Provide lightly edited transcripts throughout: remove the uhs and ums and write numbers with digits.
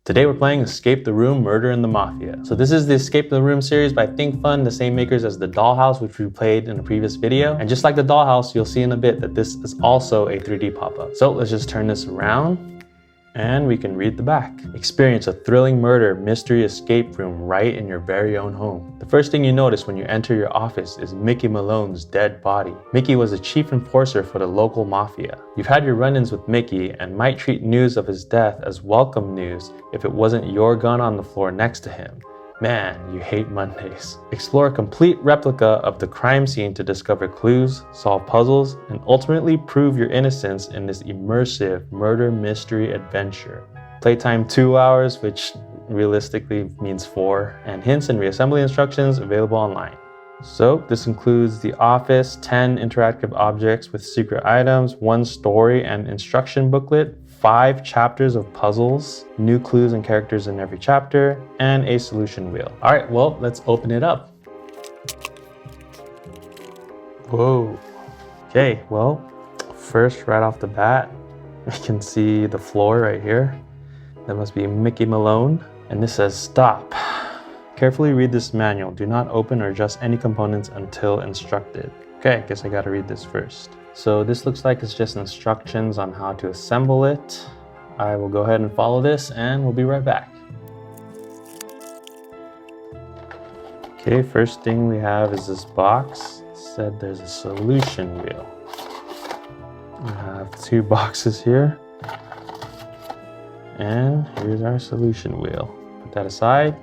Today we're playing Escape the Room, Murder in the Mafia. So this is the Escape the Room series by ThinkFun, the same makers as the Dollhouse, which we played in a previous video. And just like the Dollhouse, you'll see in a bit that this is also a 3D pop-up. So let's just turn this around and we can read the back. Experience a thrilling murder mystery escape room right in your very own home. The first thing you notice when you enter your office is Mickey Malone's dead body. Mickey was the chief enforcer for the local mafia. You've had your run-ins with Mickey and might treat news of his death as welcome news if it wasn't your gun on the floor next to him. Man, you hate Mondays. Explore a complete replica of the crime scene to discover clues, solve puzzles, and ultimately prove your innocence in this immersive murder mystery adventure. Playtime 2 hours, which realistically means 4, and hints and reassembly instructions available online. So this includes the office, 10 interactive objects with secret items, 1 story and instruction booklet, 5 chapters of puzzles, new clues and characters in every chapter, and a solution wheel. All right, well, let's open it up. Whoa. Okay, well, first right off the bat, we can see the floor right here. That must be Mickey Malone. And this says, stop. Carefully read this manual. Do not open or adjust any components until instructed. Okay, guess I gotta read this first. So this looks like it's just instructions on how to assemble it. I will go ahead and follow this and we'll be right back. Okay, first thing we have is this box. It said there's a solution wheel. We have 2 boxes here. And here's our solution wheel. Put that aside.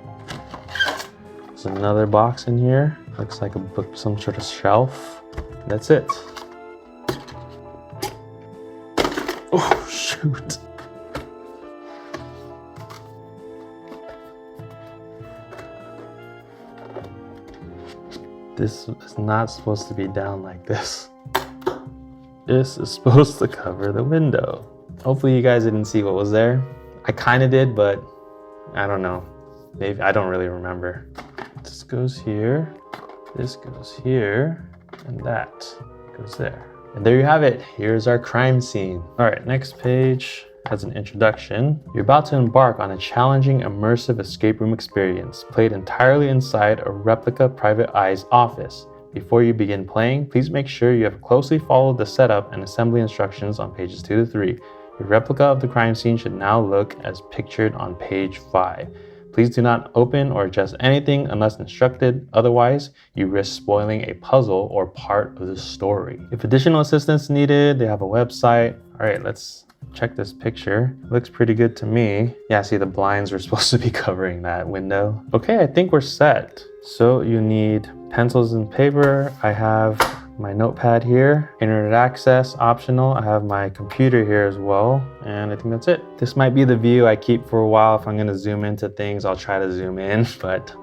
There's another box in here. Looks like a book, some sort of shelf. That's it. Oh, shoot. This is not supposed to be down like this. This is supposed to cover the window. Hopefully you guys didn't see what was there. I kind of did, but I don't know. Maybe I don't really remember. This goes here, this goes here, and that goes there. And there you have it. Here's our crime scene. All right, next page has an introduction. You're about to embark on a challenging, immersive escape room experience, played entirely inside a replica Private Eye's office. Before you begin playing, please make sure you have closely followed the setup and assembly instructions on pages 2 to 3. Your replica of the crime scene should now look as pictured on page 5. Please do not open or adjust anything unless instructed. Otherwise, you risk spoiling a puzzle or part of the story. If additional assistance is needed, they have a website. All right, let's check this picture. Looks pretty good to me. Yeah, see, the blinds are supposed to be covering that window. Okay, I think we're set. So you need pencils and paper. I have my notepad here, internet access optional. I have my computer here as well, and I think that's it. This might be the view I keep for a while. If I'm gonna zoom into things, I'll try to zoom in, but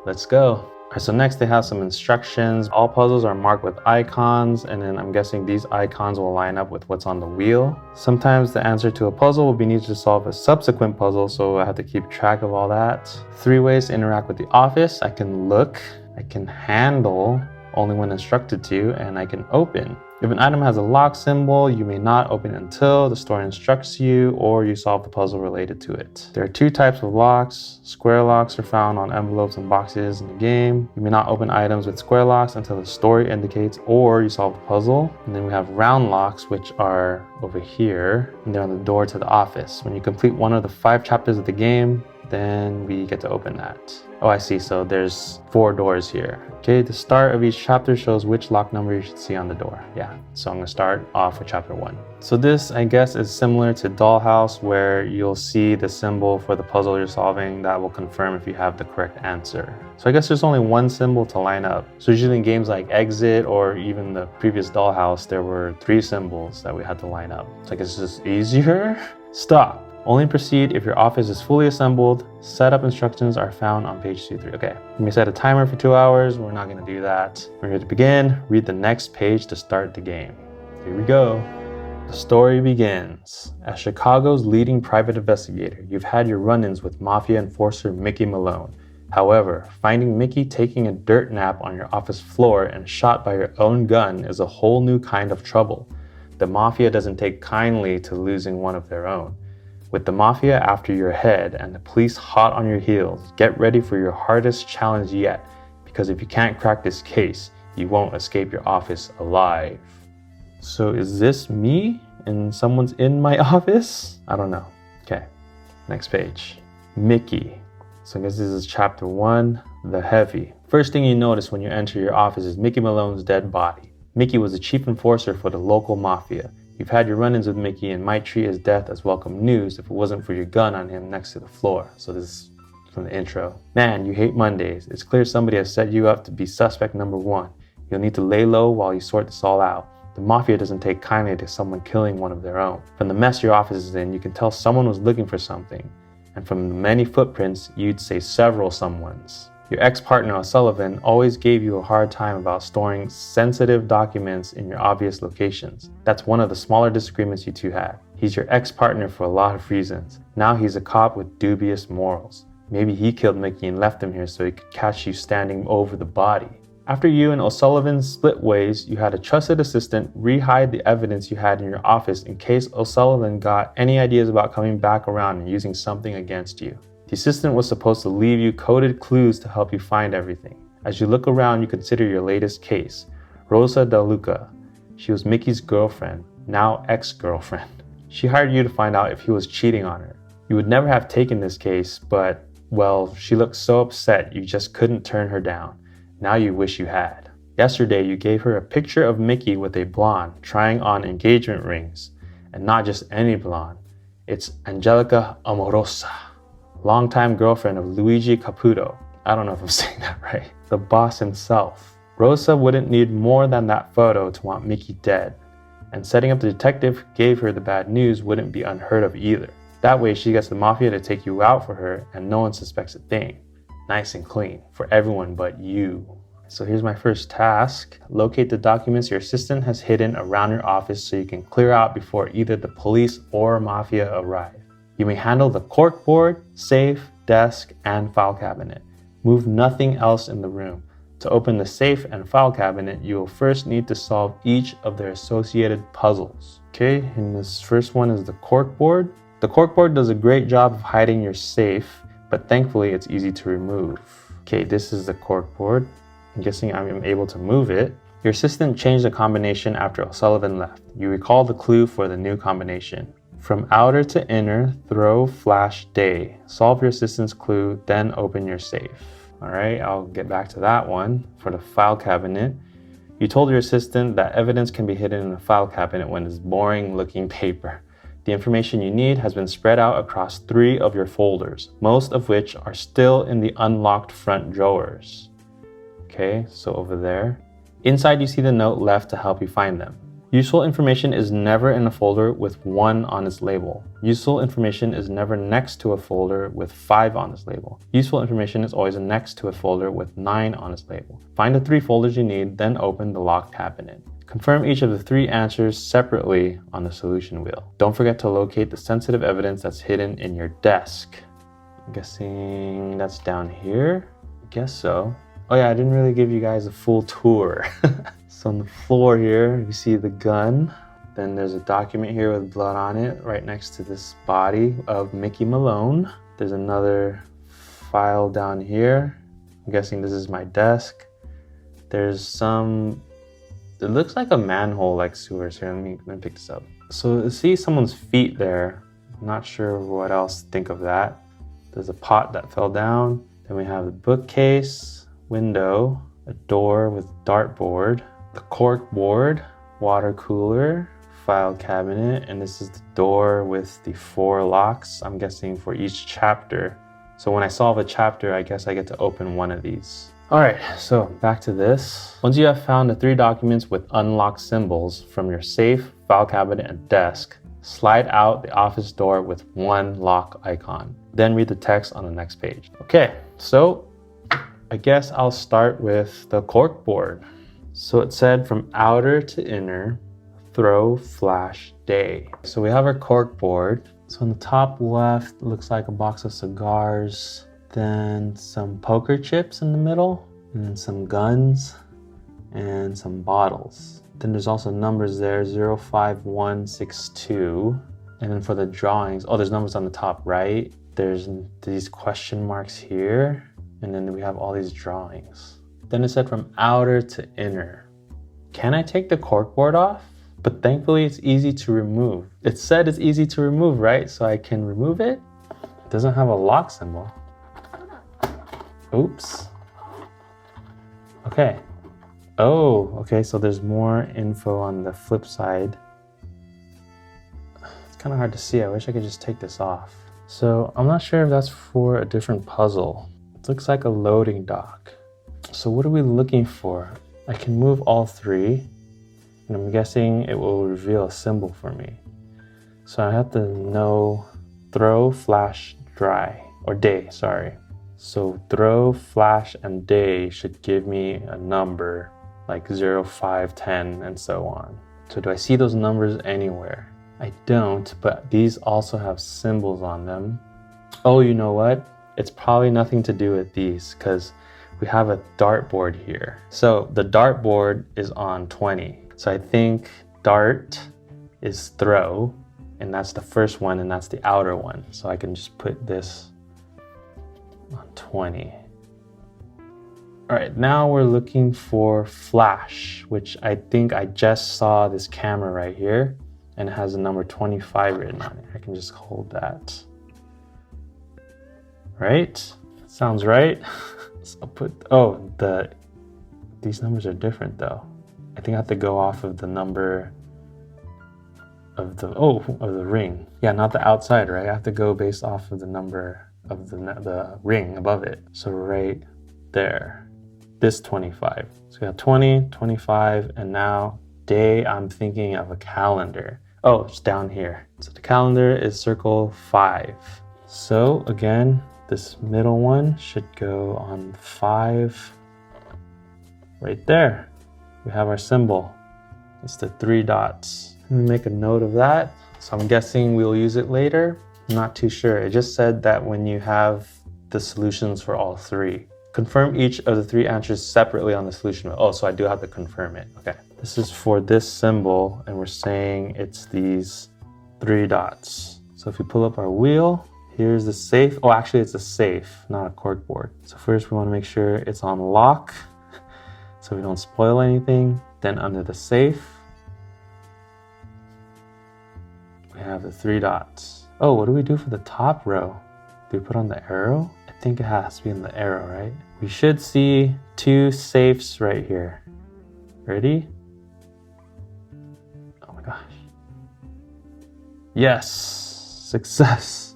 let's go. All right, so next they have some instructions. All puzzles are marked with icons, and then I'm guessing these icons will line up with what's on the wheel. Sometimes the answer to a puzzle will be needed to solve a subsequent puzzle, so I have to keep track of all that. 3 ways to interact with the office. I can look, I can handle, only when instructed to, and I can open. If an item has a lock symbol, you may not open until the store instructs you or you solve the puzzle related to it. There are 2 types of locks. Square locks are found on envelopes and boxes in the game. You may not open items with square locks until the story indicates or you solve the puzzle. And then we have round locks, which are over here, and they're on the door to the office. When you complete one of the 5 chapters of the game, then we get to open that. Oh, I see, so there's 4 doors here. Okay, the start of each chapter shows which lock number you should see on the door. Yeah, so I'm gonna start off with chapter 1. So this, I guess, is similar to Dollhouse, where you'll see the symbol for the puzzle you're solving that will confirm if you have the correct answer. So I guess there's only 1 symbol to line up. So usually in games like Exit or even the previous Dollhouse, there were 3 symbols that we had to line up. So I guess it's just easier. Stop. Only proceed if your office is fully assembled. Setup instructions are found on page 2-3. Okay, let me set a timer for 2 hours. We're not gonna do that. We're going to begin. Read the next page to start the game. Here we go. The story begins. As Chicago's leading private investigator, you've had your run-ins with Mafia enforcer Mickey Malone. However, finding Mickey taking a dirt nap on your office floor and shot by your own gun is a whole new kind of trouble. The Mafia doesn't take kindly to losing one of their own. With the Mafia after your head and the police hot on your heels, get ready for your hardest challenge yet, because if you can't crack this case, you won't escape your office alive. So is this me and someone's in my office? I don't know. Okay, next page. Mickey. So I guess this is chapter 1, The Heavy. First thing you notice when you enter your office is Mickey Malone's dead body. Mickey was the chief enforcer for the local Mafia. You've had your run-ins with Mickey and might treat his death as welcome news if it wasn't for your gun on him next to the floor. So this is from the intro. Man, you hate Mondays. It's clear somebody has set you up to be suspect number 1. You'll need to lay low while you sort this all out. The Mafia doesn't take kindly to someone killing one of their own. From the mess your office is in, you can tell someone was looking for something. And from the many footprints, you'd say several someones. Your ex-partner O'Sullivan always gave you a hard time about storing sensitive documents in your obvious locations. That's one of the smaller disagreements you two had. He's your ex-partner for a lot of reasons. Now he's a cop with dubious morals. Maybe he killed Mickey and left him here so he could catch you standing over the body. After you and O'Sullivan split ways, you had a trusted assistant re-hide the evidence you had in your office in case O'Sullivan got any ideas about coming back around and using something against you. The assistant was supposed to leave you coded clues to help you find everything. As you look around, you consider your latest case, Rosa De Luca. She was Mickey's girlfriend, now ex-girlfriend. She hired you to find out if he was cheating on her. You would never have taken this case, but, well, she looked so upset you just couldn't turn her down. Now you wish you had. Yesterday, you gave her a picture of Mickey with a blonde trying on engagement rings. And not just any blonde. It's Angelica Amorosa, longtime girlfriend of Luigi Caputo. I don't know if I'm saying that right. The boss himself. Rosa wouldn't need more than that photo to want Mickey dead. And setting up the detective who gave her the bad news wouldn't be unheard of either. That way she gets the Mafia to take you out for her and no one suspects a thing. Nice and clean for everyone but you. So here's my first task. Locate the documents your assistant has hidden around your office so you can clear out before either the police or Mafia arrive. You may handle the corkboard, safe, desk, and file cabinet. Move nothing else in the room. To open the safe and file cabinet, you will first need to solve each of their associated puzzles. Okay, and this first one is the corkboard. The corkboard does a great job of hiding your safe, but thankfully it's easy to remove. Okay, this is the corkboard. I'm guessing I'm able to move it. Your assistant changed the combination after O'Sullivan left. You recall the clue for the new combination. From outer to inner, throw, flash, day. Solve your assistant's clue, then open your safe. All right, I'll get back to that one. For the file cabinet, you told your assistant that evidence can be hidden in a file cabinet when it's boring looking paper. The information you need has been spread out across 3 of your folders, most of which are still in the unlocked front drawers. Okay, so over there. Inside you see the note left to help you find them. Useful information is never in a folder with 1 on its label. Useful information is never next to a folder with 5 on its label. Useful information is always next to a folder with 9 on its label. Find the 3 folders you need, then open the locked cabinet. Confirm each of the 3 answers separately on the solution wheel. Don't forget to locate the sensitive evidence that's hidden in your desk. I'm guessing that's down here. I guess so. Oh yeah, I didn't really give you guys a full tour. So on the floor here, you see the gun. Then there's a document here with blood on it right next to this body of Mickey Malone. There's another file down here. I'm guessing this is my desk. There's some, it looks like a manhole like sewers here. Let me pick this up. So you see someone's feet there. I'm not sure what else to think of that. There's a pot that fell down. Then we have the bookcase, window, a door with dartboard, the cork board, water cooler, file cabinet, and this is the door with the 4 locks, I'm guessing for each chapter. So when I solve a chapter, I guess I get to open one of these. All right, so back to this. Once you have found the 3 documents with unlocked symbols from your safe, file cabinet, and desk, slide out the office door with 1 lock icon. Then read the text on the next page. Okay, so I guess I'll start with the cork board. So it said from outer to inner, throw, flash, day. So we have our cork board. So on the top left, looks like a box of cigars, then some poker chips in the middle, and then some guns, and some bottles. Then there's also numbers there, 05162. And then for the drawings, oh, there's numbers on the top right. There's these question marks here. And then we have all these drawings. Then it said from outer to inner. Can I take the corkboard off? But thankfully it's easy to remove. It said it's easy to remove, right? So I can remove it. It doesn't have a lock symbol. Oops. Okay. Oh, okay, so there's more info on the flip side. It's kind of hard to see. I wish I could just take this off. So I'm not sure if that's for a different puzzle. It looks like a loading dock. So what are we looking for? I can move all three, and I'm guessing it will reveal a symbol for me. So I have to know throw, flash, dry, or day, sorry. So throw, flash, and day should give me a number like 0, 5, 10, and so on. So do I see those numbers anywhere? I don't, but these also have symbols on them. Oh, you know what? It's probably nothing to do with these because we have a dartboard here. So the dartboard is on 20. So I think dart is throw, and that's the first one, and that's the outer one. So I can just put this on 20. All right, now we're looking for flash, which I think I just saw this camera right here, and it has the number 25 written on it. I can just hold that. Right? Sounds right. So I'll put, oh, these numbers are different though. I think I have to go off of the number of the ring. Yeah, not the outside, right? I have to go based off of the number of the ring above it. So right there, this 25. So we got 20, 25, and now day, I'm thinking of a calendar. Oh, it's down here. So the calendar is circle 5. So again, this middle one should go on 5. Right there, we have our symbol. It's the 3 dots. Let me make a note of that. So I'm guessing we'll use it later. I'm not too sure. It just said that when you have the solutions for all 3, confirm each of the 3 answers separately on the solution. Oh, so I do have to confirm it. Okay. This is for this symbol, and we're saying it's these 3 dots. So if we pull up our wheel, here's the safe. Oh, actually it's a safe, not a corkboard. So first we want to make sure it's on lock so we don't spoil anything. Then under the safe, we have the 3 dots. Oh, what do we do for the top row? Do we put on the arrow? I think it has to be in the arrow, right? We should see 2 safes right here. Ready? Oh my gosh. Yes, success.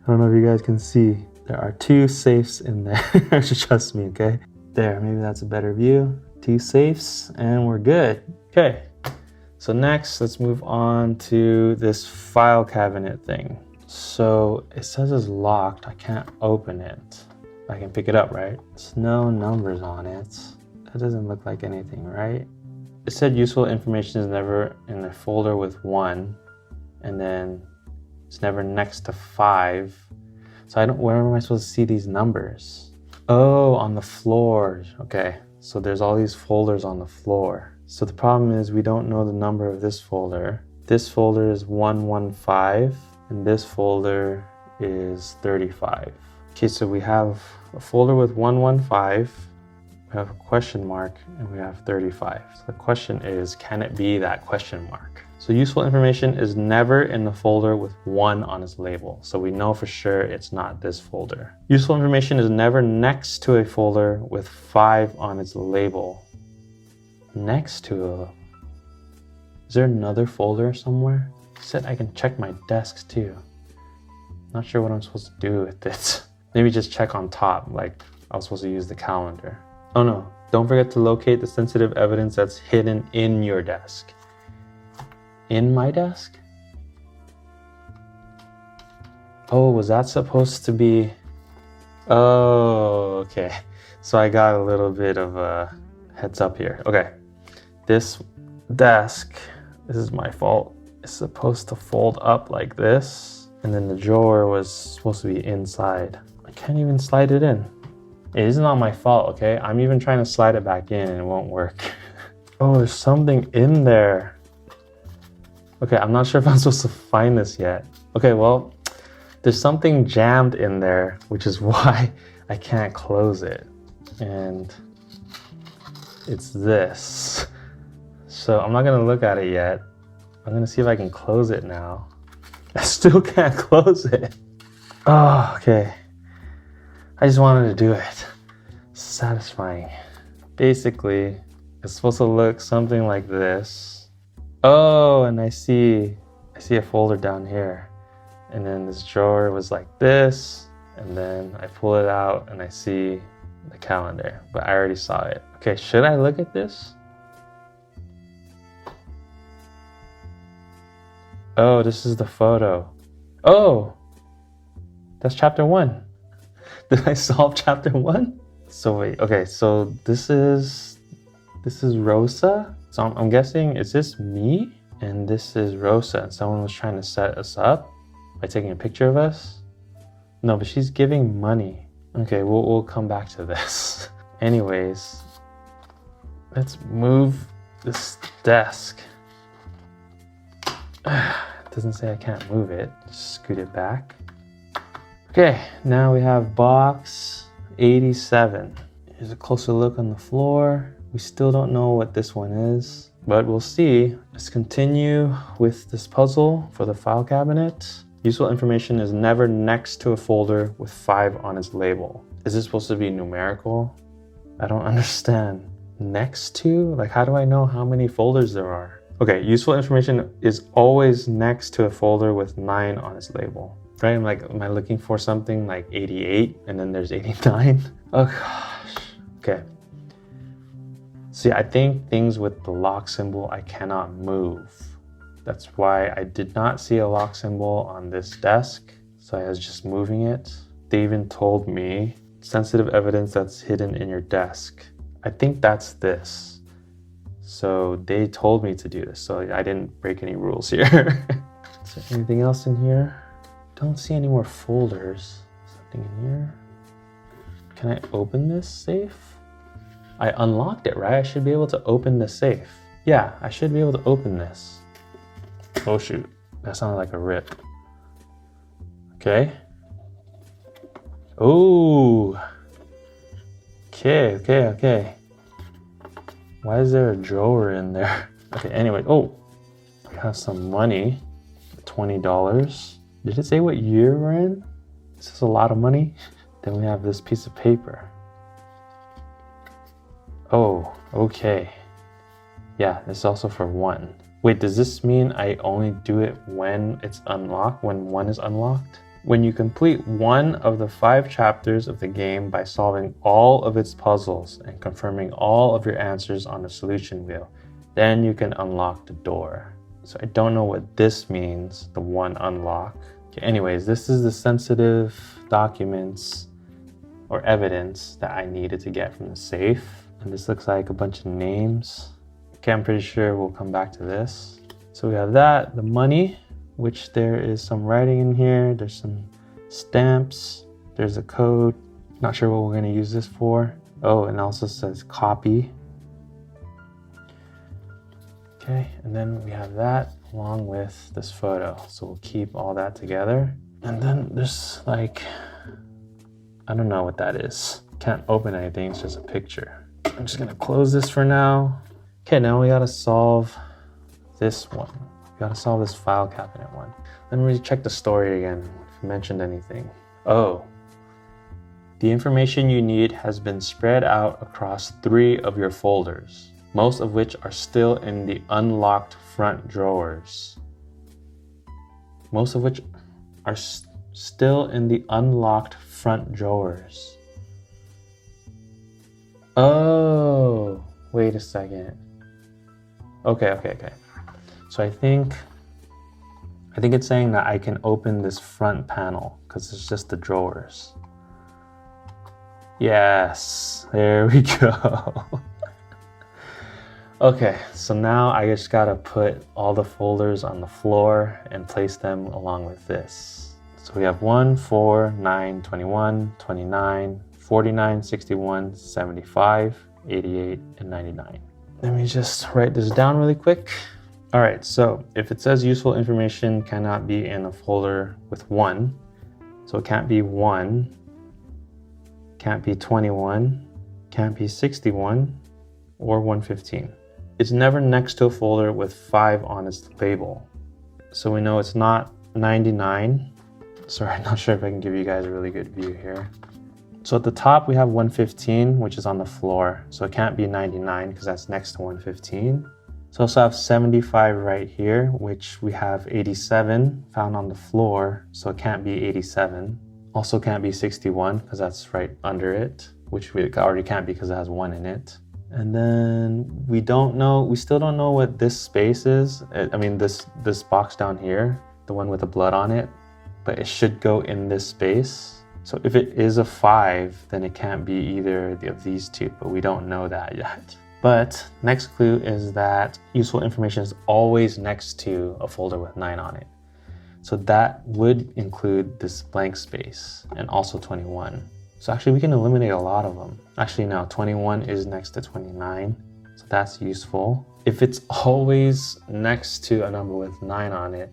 I don't know if you guys can see. There are 2 safes in there. Trust me, okay? There, maybe that's a better view. 2 safes, and we're good. Okay, so next, let's move on to this file cabinet thing. So it says it's locked. I can't open it. I can pick it up, right? There's no numbers on it. That doesn't look like anything, right? It said useful information is never in a folder with 1, and then it's never next to 5. So where am I supposed to see these numbers? Oh, on the floor. Okay, so there's all these folders on the floor. So the problem is we don't know the number of this folder. This folder is 115, and this folder is 35. Okay, so we have a folder with 115, we have a question mark, and we have 35. So the question is, can it be that question mark? So useful information is never in the folder with 1 on its label. So we know for sure it's not this folder. Useful information is never next to a folder with 5 on its label. Next to a... Is there another folder somewhere? It said I can check my desks too. Not sure what I'm supposed to do with this. Maybe just check on top, like I was supposed to use the calendar. Oh no, don't forget to locate the sensitive evidence that's hidden in your desk. In my desk? Oh, was that supposed to be... Oh, okay. So I got a little bit of a heads up here. Okay, this desk, this is my fault. It's supposed to fold up like this, and then the drawer was supposed to be inside. I can't even slide it in. It is not my fault, okay? I'm even trying to slide it back in and it won't work. Oh, there's something in there. Okay, I'm not sure if I'm supposed to find this yet. Okay, well, there's something jammed in there, which is why I can't close it. And it's this. So I'm not gonna look at it yet. I'm gonna see if I can close it now. I still can't close it. Oh, okay. I just wanted to do it. Satisfying. Basically, it's supposed to look something like this. Oh, and I see a folder down here. And then this drawer was like this. And then I pull it out and I see the calendar, but I already saw it. Okay, should I look at this? Oh, this is the photo. Oh, that's chapter 1. Did I solve chapter 1? So wait, okay, so this is Rosa. So I'm guessing, is this me? And this is Rosa, and someone was trying to set us up by taking a picture of us? No, but she's giving money. Okay, we'll come back to this. Anyways, let's move this desk. It doesn't say I can't move it. Just scoot it back. Okay, now we have box 87. Here's a closer look on the floor. We still don't know what this one is, but we'll see. Let's continue with this puzzle for the file cabinet. Useful information is never next to a folder with 5 on its label. Is this supposed to be numerical? I don't understand. Next to? Like, how do I know how many folders there are? Okay, useful information is always next to a folder with 9 on its label. Right? I'm like, am I looking for something like 88 and then there's 89? Oh gosh. Okay. See, I think things with the lock symbol I cannot move. That's why I did not see a lock symbol on this desk. So I was just moving it. They even told me sensitive evidence that's hidden in your desk. I think that's this. So they told me to do this. So I didn't break any rules here. Is there anything else in here? Don't see any more folders. Something in here. Can I open this safe? I unlocked it, right? I should be able to open the safe. Yeah, I should be able to open this. Oh shoot, that sounded like a rip. Okay. Oh. Okay. Why is there a drawer in there? Okay, anyway, oh. We have some money. $20. Did it say what year we're in? This is a lot of money. Then we have this piece of paper. Oh, okay. Yeah, it's also for 1. Wait, does this mean I only do it when it's unlocked, when 1 is unlocked? When you complete 1 of the 5 chapters of the game by solving all of its puzzles and confirming all of your answers on the solution wheel, then you can unlock the door. So I don't know what this means, the 1 unlock. Okay, anyways, this is the sensitive documents or evidence that I needed to get from the safe. And this looks like a bunch of names. Okay, I'm pretty sure we'll come back to this. So we have that, the money, which there is some writing in here. There's some stamps. There's a code. Not sure what we're gonna use this for. Oh, and also says copy. Okay, and then we have that along with this photo. So we'll keep all that together. And then there's like, I don't know what that is. Can't open anything, it's just a picture. I'm just gonna close this for now. Okay, now we gotta solve this one. We gotta solve this file cabinet one. Let me check the story again, if it mentioned anything. Oh, the information you need has been spread out across 3 of your folders, most of which are still in the unlocked front drawers. Most of which are still in the unlocked front drawers. Oh, wait a second. Okay. So I think it's saying that I can open this front panel because it's just the drawers. Yes, there we go. Okay, so now I just gotta put all the folders on the floor and place them along with this. So we have 1, 4, 9, 21, 29, 49, 61, 75, 88, and 99. Let me just write this down really quick. All right, so if it says useful information cannot be in a folder with 1, so it can't be 1, can't be 21, can't be 61, or 115. It's never next to a folder with 5 on its label. So we know it's not 99. Sorry, I'm not sure if I can give you guys a really good view here. So at the top we have 115, which is on the floor. So it can't be 99 because that's next to 115. So also have 75 right here, which we have 87 found on the floor. So it can't be 87. Also can't be 61 because that's right under it, which we already can't be because it has 1 in it. And then we still don't know what this space is. I mean, this box down here, the one with the blood on it, but it should go in this space. So if it is a 5, then it can't be either of these two, but we don't know that yet. But next clue is that useful information is always next to a folder with 9 on it. So that would include this blank space and also 21. So actually we can eliminate a lot of them. Actually no, 21 is next to 29, so that's useful. If it's always next to a number with 9 on it,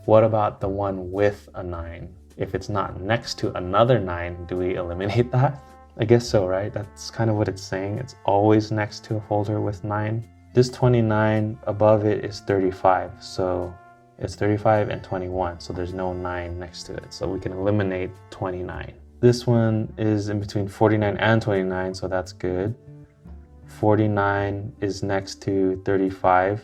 what about the one with a 9? If it's not next to another 9, do we eliminate that? I guess so, right? That's kind of what it's saying. It's always next to a folder with 9. This 29 above it is 35, so it's 35 and 21, so there's no 9 next to it, so we can eliminate 29. This one is in between 49 and 29, so that's good. 49 is next to 35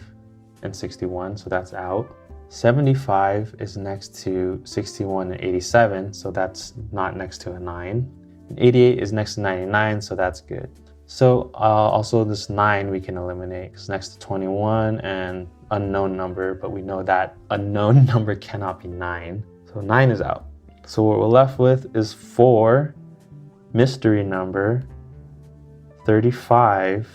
and 61, so that's out. 75 is next to 61 and 87, so that's not next to a 9. And 88 is next to 99, so that's good. So also this 9 we can eliminate because next to 21 and unknown number, but we know that unknown number cannot be 9, so 9 is out. So what we're left with is 4, mystery number, 35,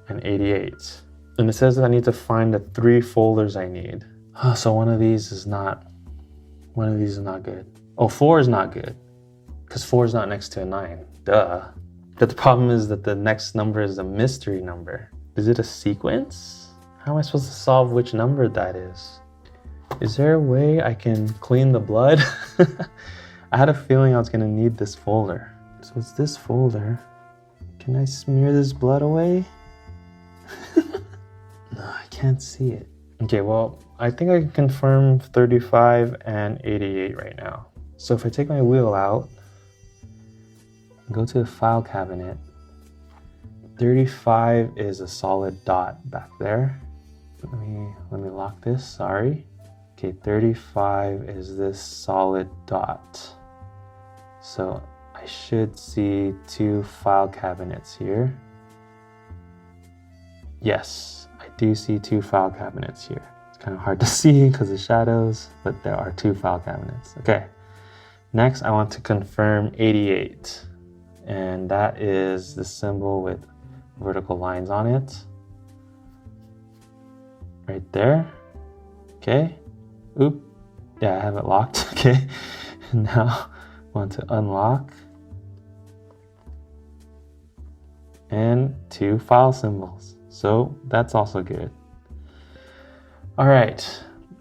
and 88. And it says that I need to find the 3 folders I need. So one of these is not good. Oh, 4 is not good, because 4 is not next to a 9, duh. But the problem is that the next number is a mystery number. Is it a sequence? How am I supposed to solve which number that is? Is there a way I can clean the blood? I had a feeling I was gonna need this folder. So it's this folder. Can I smear this blood away? No, I can't see it. Okay, well, I think I can confirm 35 and 88 right now. So if I take my wheel out, go to the file cabinet, 35 is a solid dot back there. Let me lock this, sorry. Okay, 35 is this solid dot. So I should see 2 file cabinets here. Yes, I do see 2 file cabinets here. It's kind of hard to see because of shadows, but there are 2 file cabinets. Okay, next I want to confirm 88. And that is the symbol with vertical lines on it. Right there. Okay. Oop. Yeah, I have it locked. Okay. Now I want to unlock. And 2 file symbols. So that's also good. All right.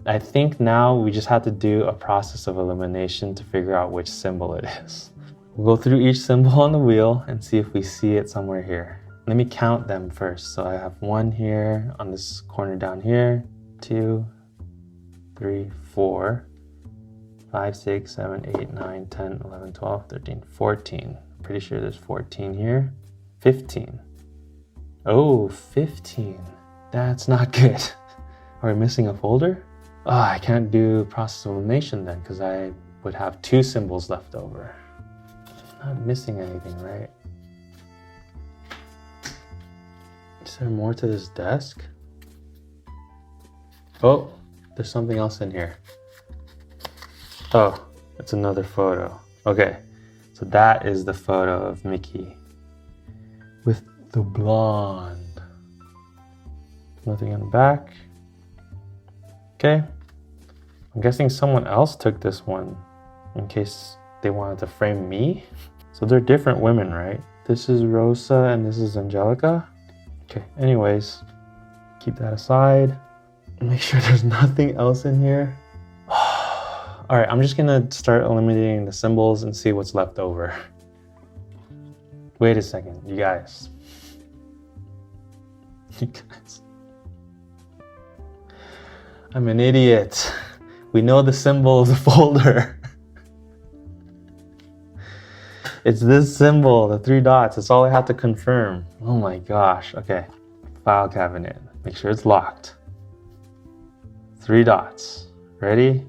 I think now we just have to do a process of elimination to figure out which symbol it is. We'll go through each symbol on the wheel and see if we see it somewhere here. Let me count them first. So I have 1 here on this corner down here, 2, 3, 4, 5, 6, 7, 8, 9, 10, 11, 12, 13, 14. Pretty sure there's 14 here. 15. Oh, 15. That's not good. Are we missing a folder? Oh, I can't do process of elimination then because I would have 2 symbols left over. Not missing anything, right? Is there more to this desk? Oh, there's something else in here. Oh, it's another photo. Okay, so that is the photo of Mickey with the blonde. Nothing on the back. Okay, I'm guessing someone else took this one in case they wanted to frame me. So they're different women, right? This is Rosa and this is Angelica. Okay, anyways, keep that aside. Make sure there's nothing else in here. All right, I'm just gonna start eliminating the symbols and see what's left over. Wait a second, you guys. You guys. I'm an idiot. We know the symbol of the folder. It's this symbol, the 3 dots. That's all I have to confirm. Oh my gosh. Okay. File cabinet. Make sure it's locked. 3 dots. Ready?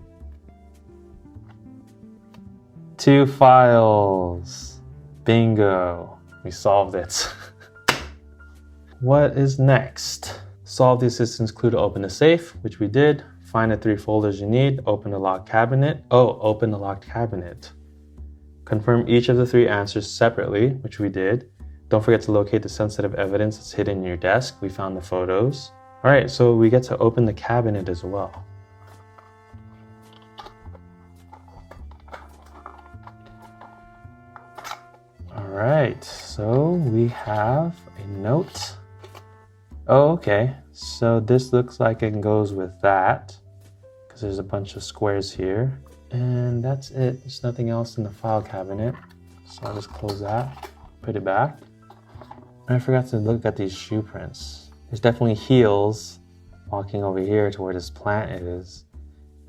2 files. Bingo. We solved it. What is next? Solve the assistance clue to open the safe, which we did. Find the 3 folders you need. Open the locked cabinet. Oh, open the locked cabinet. Confirm each of the 3 answers separately, which we did. Don't forget to locate the sensitive evidence that's hidden in your desk. We found the photos. All right, so we get to open the cabinet as well. All right, so we have a note. Oh, okay. So this looks like it goes with that because there's a bunch of squares here. And that's it. There's nothing else in the file cabinet. So I'll just close that, put it back. And I forgot to look at these shoe prints. There's definitely heels walking over here to where this plant is,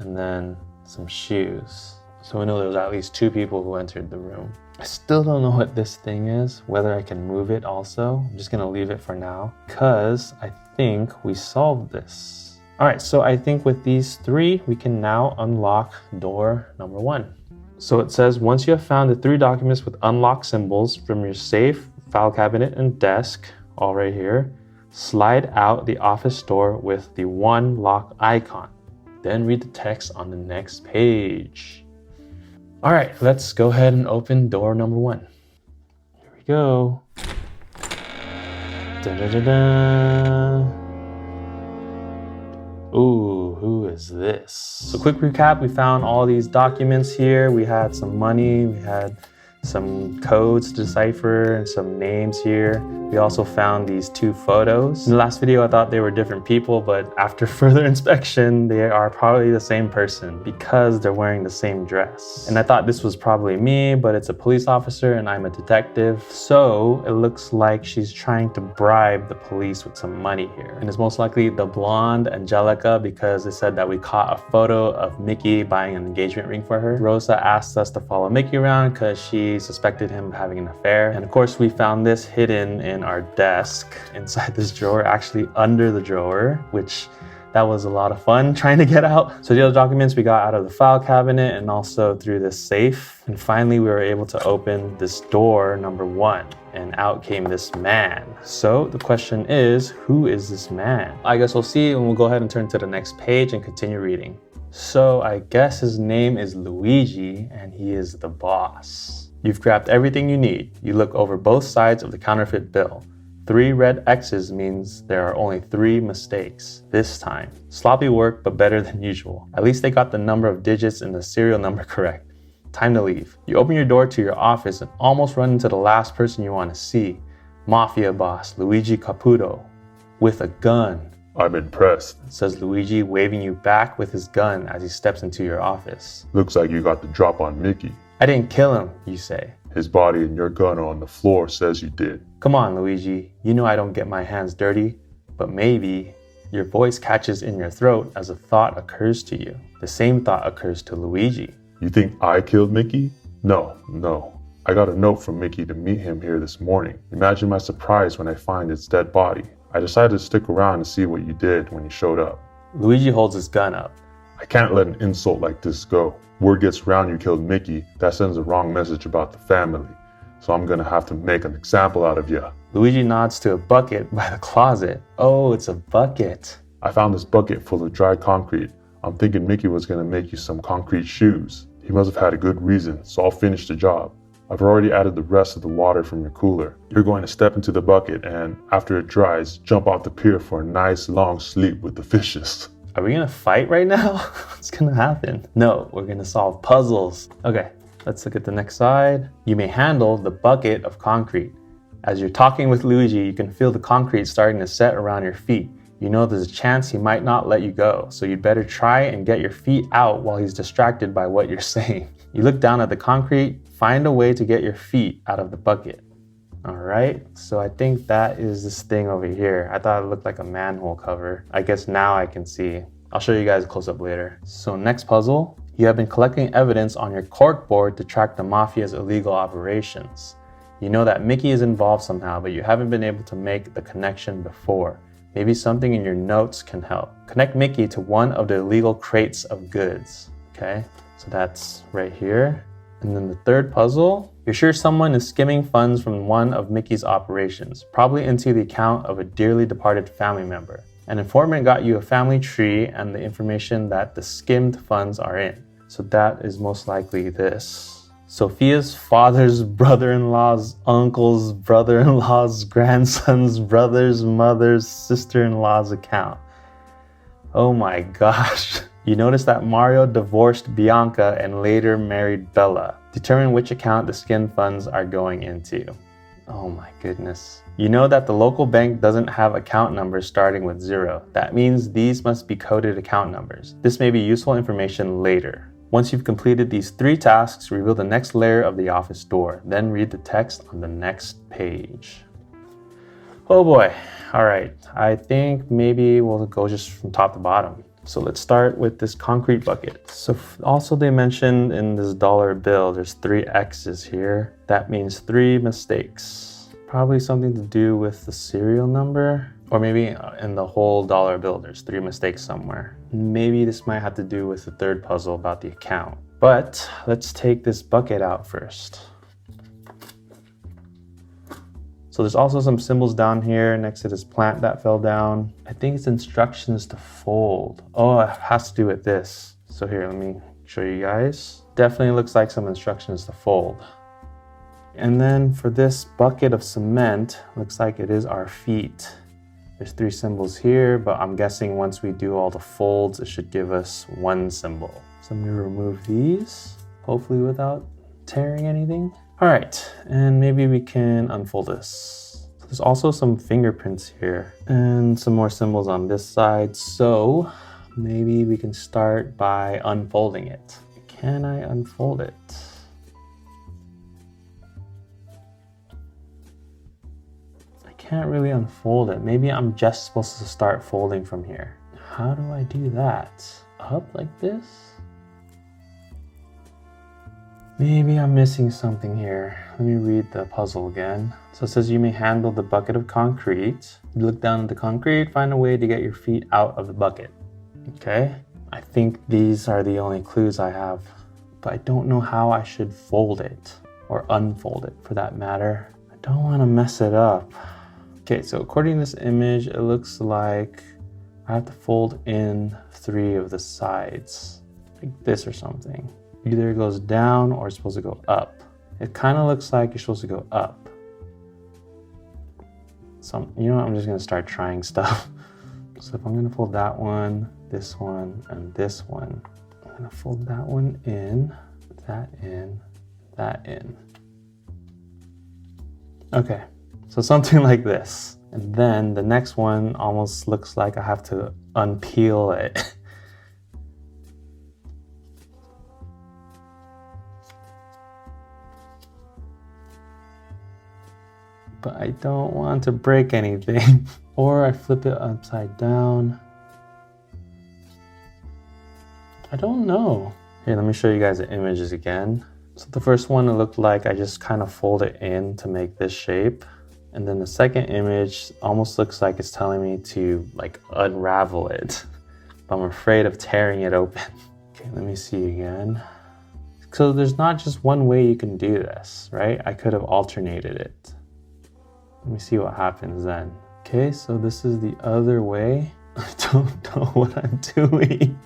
and then some shoes. So we know there was at least 2 people who entered the room. I still don't know what this thing is, whether I can move it also. I'm just gonna leave it for now because I think we solved this. All right, so I think with these 3, we can now unlock door number 1. So it says, once you have found the 3 documents with unlocked symbols from your safe, file cabinet, and desk, all right here, slide out the office door with the 1 lock icon. Then read the text on the next page. All right, let's go ahead and open door number 1. Here we go. Da-da-da-da. Ooh, who is this? So quick recap, we found all these documents here. We had some money, we had some codes to decipher and some names here. We also found these 2 photos. In the last video, I thought they were different people, but after further inspection, they are probably the same person because they're wearing the same dress. And I thought this was probably me, but it's a police officer and I'm a detective. So it looks like she's trying to bribe the police with some money here. And it's most likely the blonde Angelica because it said that we caught a photo of Mickey buying an engagement ring for her. Rosa asked us to follow Mickey around because she suspected him of having an affair. And of course, we found this hidden in our desk inside this drawer, actually under the drawer, which that was a lot of fun trying to get out. So the other documents we got out of the file cabinet and also through this safe. And finally, we were able to open this door number 1 and out came this man. So the question is, who is this man? I guess we'll see and we'll go ahead and turn to the next page and continue reading. So I guess his name is Luigi and he is the boss. You've grabbed everything you need. You look over both sides of the counterfeit bill. 3 red X's means there are only 3 mistakes this time. Sloppy work, but better than usual. At least they got the number of digits and the serial number correct. Time to leave. You open your door to your office and almost run into the last person you want to see. Mafia boss Luigi Caputo with a gun. I'm impressed, says Luigi, waving you back with his gun as he steps into your office. Looks like you got the drop on Mickey. I didn't kill him, you say. His body and your gun are on the floor says you did. Come on, Luigi. You know I don't get my hands dirty, but maybe. Your voice catches in your throat as a thought occurs to you. The same thought occurs to Luigi. You think I killed Mickey? No. I got a note from Mickey to meet him here this morning. Imagine my surprise when I find its dead body. I decided to stick around and see what you did when you showed up. Luigi holds his gun up. I can't let an insult like this go. Word gets around you killed Mickey, that sends a wrong message about the family. So I'm gonna have to make an example out of you. Luigi nods to a bucket by the closet. Oh, it's a bucket. I found this bucket full of dry concrete. I'm thinking Mickey was gonna make you some concrete shoes. He must have had a good reason, so I'll finish the job. I've already added the rest of the water from your cooler. You're going to step into the bucket and, after it dries, jump off the pier for a nice long sleep with the fishes. Are we gonna fight right now? What's gonna happen? No, we're gonna solve puzzles. Okay, let's look at the next side. You may handle the bucket of concrete. As you're talking with Luigi, you can feel the concrete starting to set around your feet. You know there's a chance he might not let you go, so you'd better try and get your feet out while he's distracted by what you're saying. You look down at the concrete, find a way to get your feet out of the bucket. All right, so I think that is this thing over here. I thought it looked like a manhole cover. I guess now I can see. I'll show you guys a close-up later. So next puzzle, you have been collecting evidence on your corkboard to track the Mafia's illegal operations. You know that Mickey is involved somehow, but you haven't been able to make the connection before. Maybe something in your notes can help. Connect Mickey to one of the illegal crates of goods. Okay, so that's right here. And then the third puzzle, you're sure someone is skimming funds from one of Mickey's operations, probably into the account of a dearly departed family member. An informant got you a family tree and the information that the skimmed funds are in. So that is most likely this. Sophia's father's brother-in-law's uncle's brother-in-law's grandson's brother's mother's sister-in-law's account. Oh my gosh. You notice that Mario divorced Bianca and later married Bella. Determine which account the skin funds are going into. Oh my goodness. You know that the local bank doesn't have account numbers starting with 0. That means these must be coded account numbers. This may be useful information later. Once you've completed these 3 tasks, reveal the next layer of the office door. Then read the text on the next page. Oh boy. All right. I think maybe we'll go just from top to bottom. So let's start with this concrete bucket. So also they mentioned in this dollar bill, there's 3 X's here. That means 3 mistakes. Probably something to do with the serial number, or maybe in the whole dollar bill, there's 3 mistakes somewhere. Maybe this might have to do with the third puzzle about the account. But let's take this bucket out first. So there's also some symbols down here next to this plant that fell down. I think it's instructions to fold. Oh, it has to do with this. So here, let me show you guys. Definitely looks like some instructions to fold. And then for this bucket of cement, looks like it is our feet. There's 3 symbols here, but I'm guessing once we do all the folds, it should give us 1 symbol. So let me remove these, hopefully without tearing anything. All right, and maybe we can unfold this. There's also some fingerprints here and some more symbols on this side. So maybe we can start by unfolding it. Can I unfold it? I can't really unfold it. Maybe I'm just supposed to start folding from here. How do I do that? Up like this? Maybe I'm missing something here. Let me read the puzzle again. So it says you may handle the bucket of concrete. You look down at the concrete, find a way to get your feet out of the bucket. Okay, I think these are the only clues I have, but I don't know how I should fold it or unfold it for that matter. I don't want to mess it up. Okay, so according to this image, it looks like I have to fold in 3 of the sides, like this or something. Either it goes down or it's supposed to go up. It kind of looks like you're supposed to go up. So, you know what? I'm just going to start trying stuff. So if I'm going to fold that one, this one, and this one, I'm going to fold that one in, that in, that in. Okay, so something like this. And then the next one almost looks like I have to unpeel it. But I don't want to break anything. Or I flip it upside down. I don't know. Here, let me show you guys the images again. So the first one, it looked like I just kind of fold it in to make this shape. And then the second image almost looks like it's telling me to like unravel it. But I'm afraid of tearing it open. Okay, let me see again. So there's not just one way you can do this, right? I could have alternated it. Let me see what happens then. Okay, so this is the other way. I don't know what I'm doing.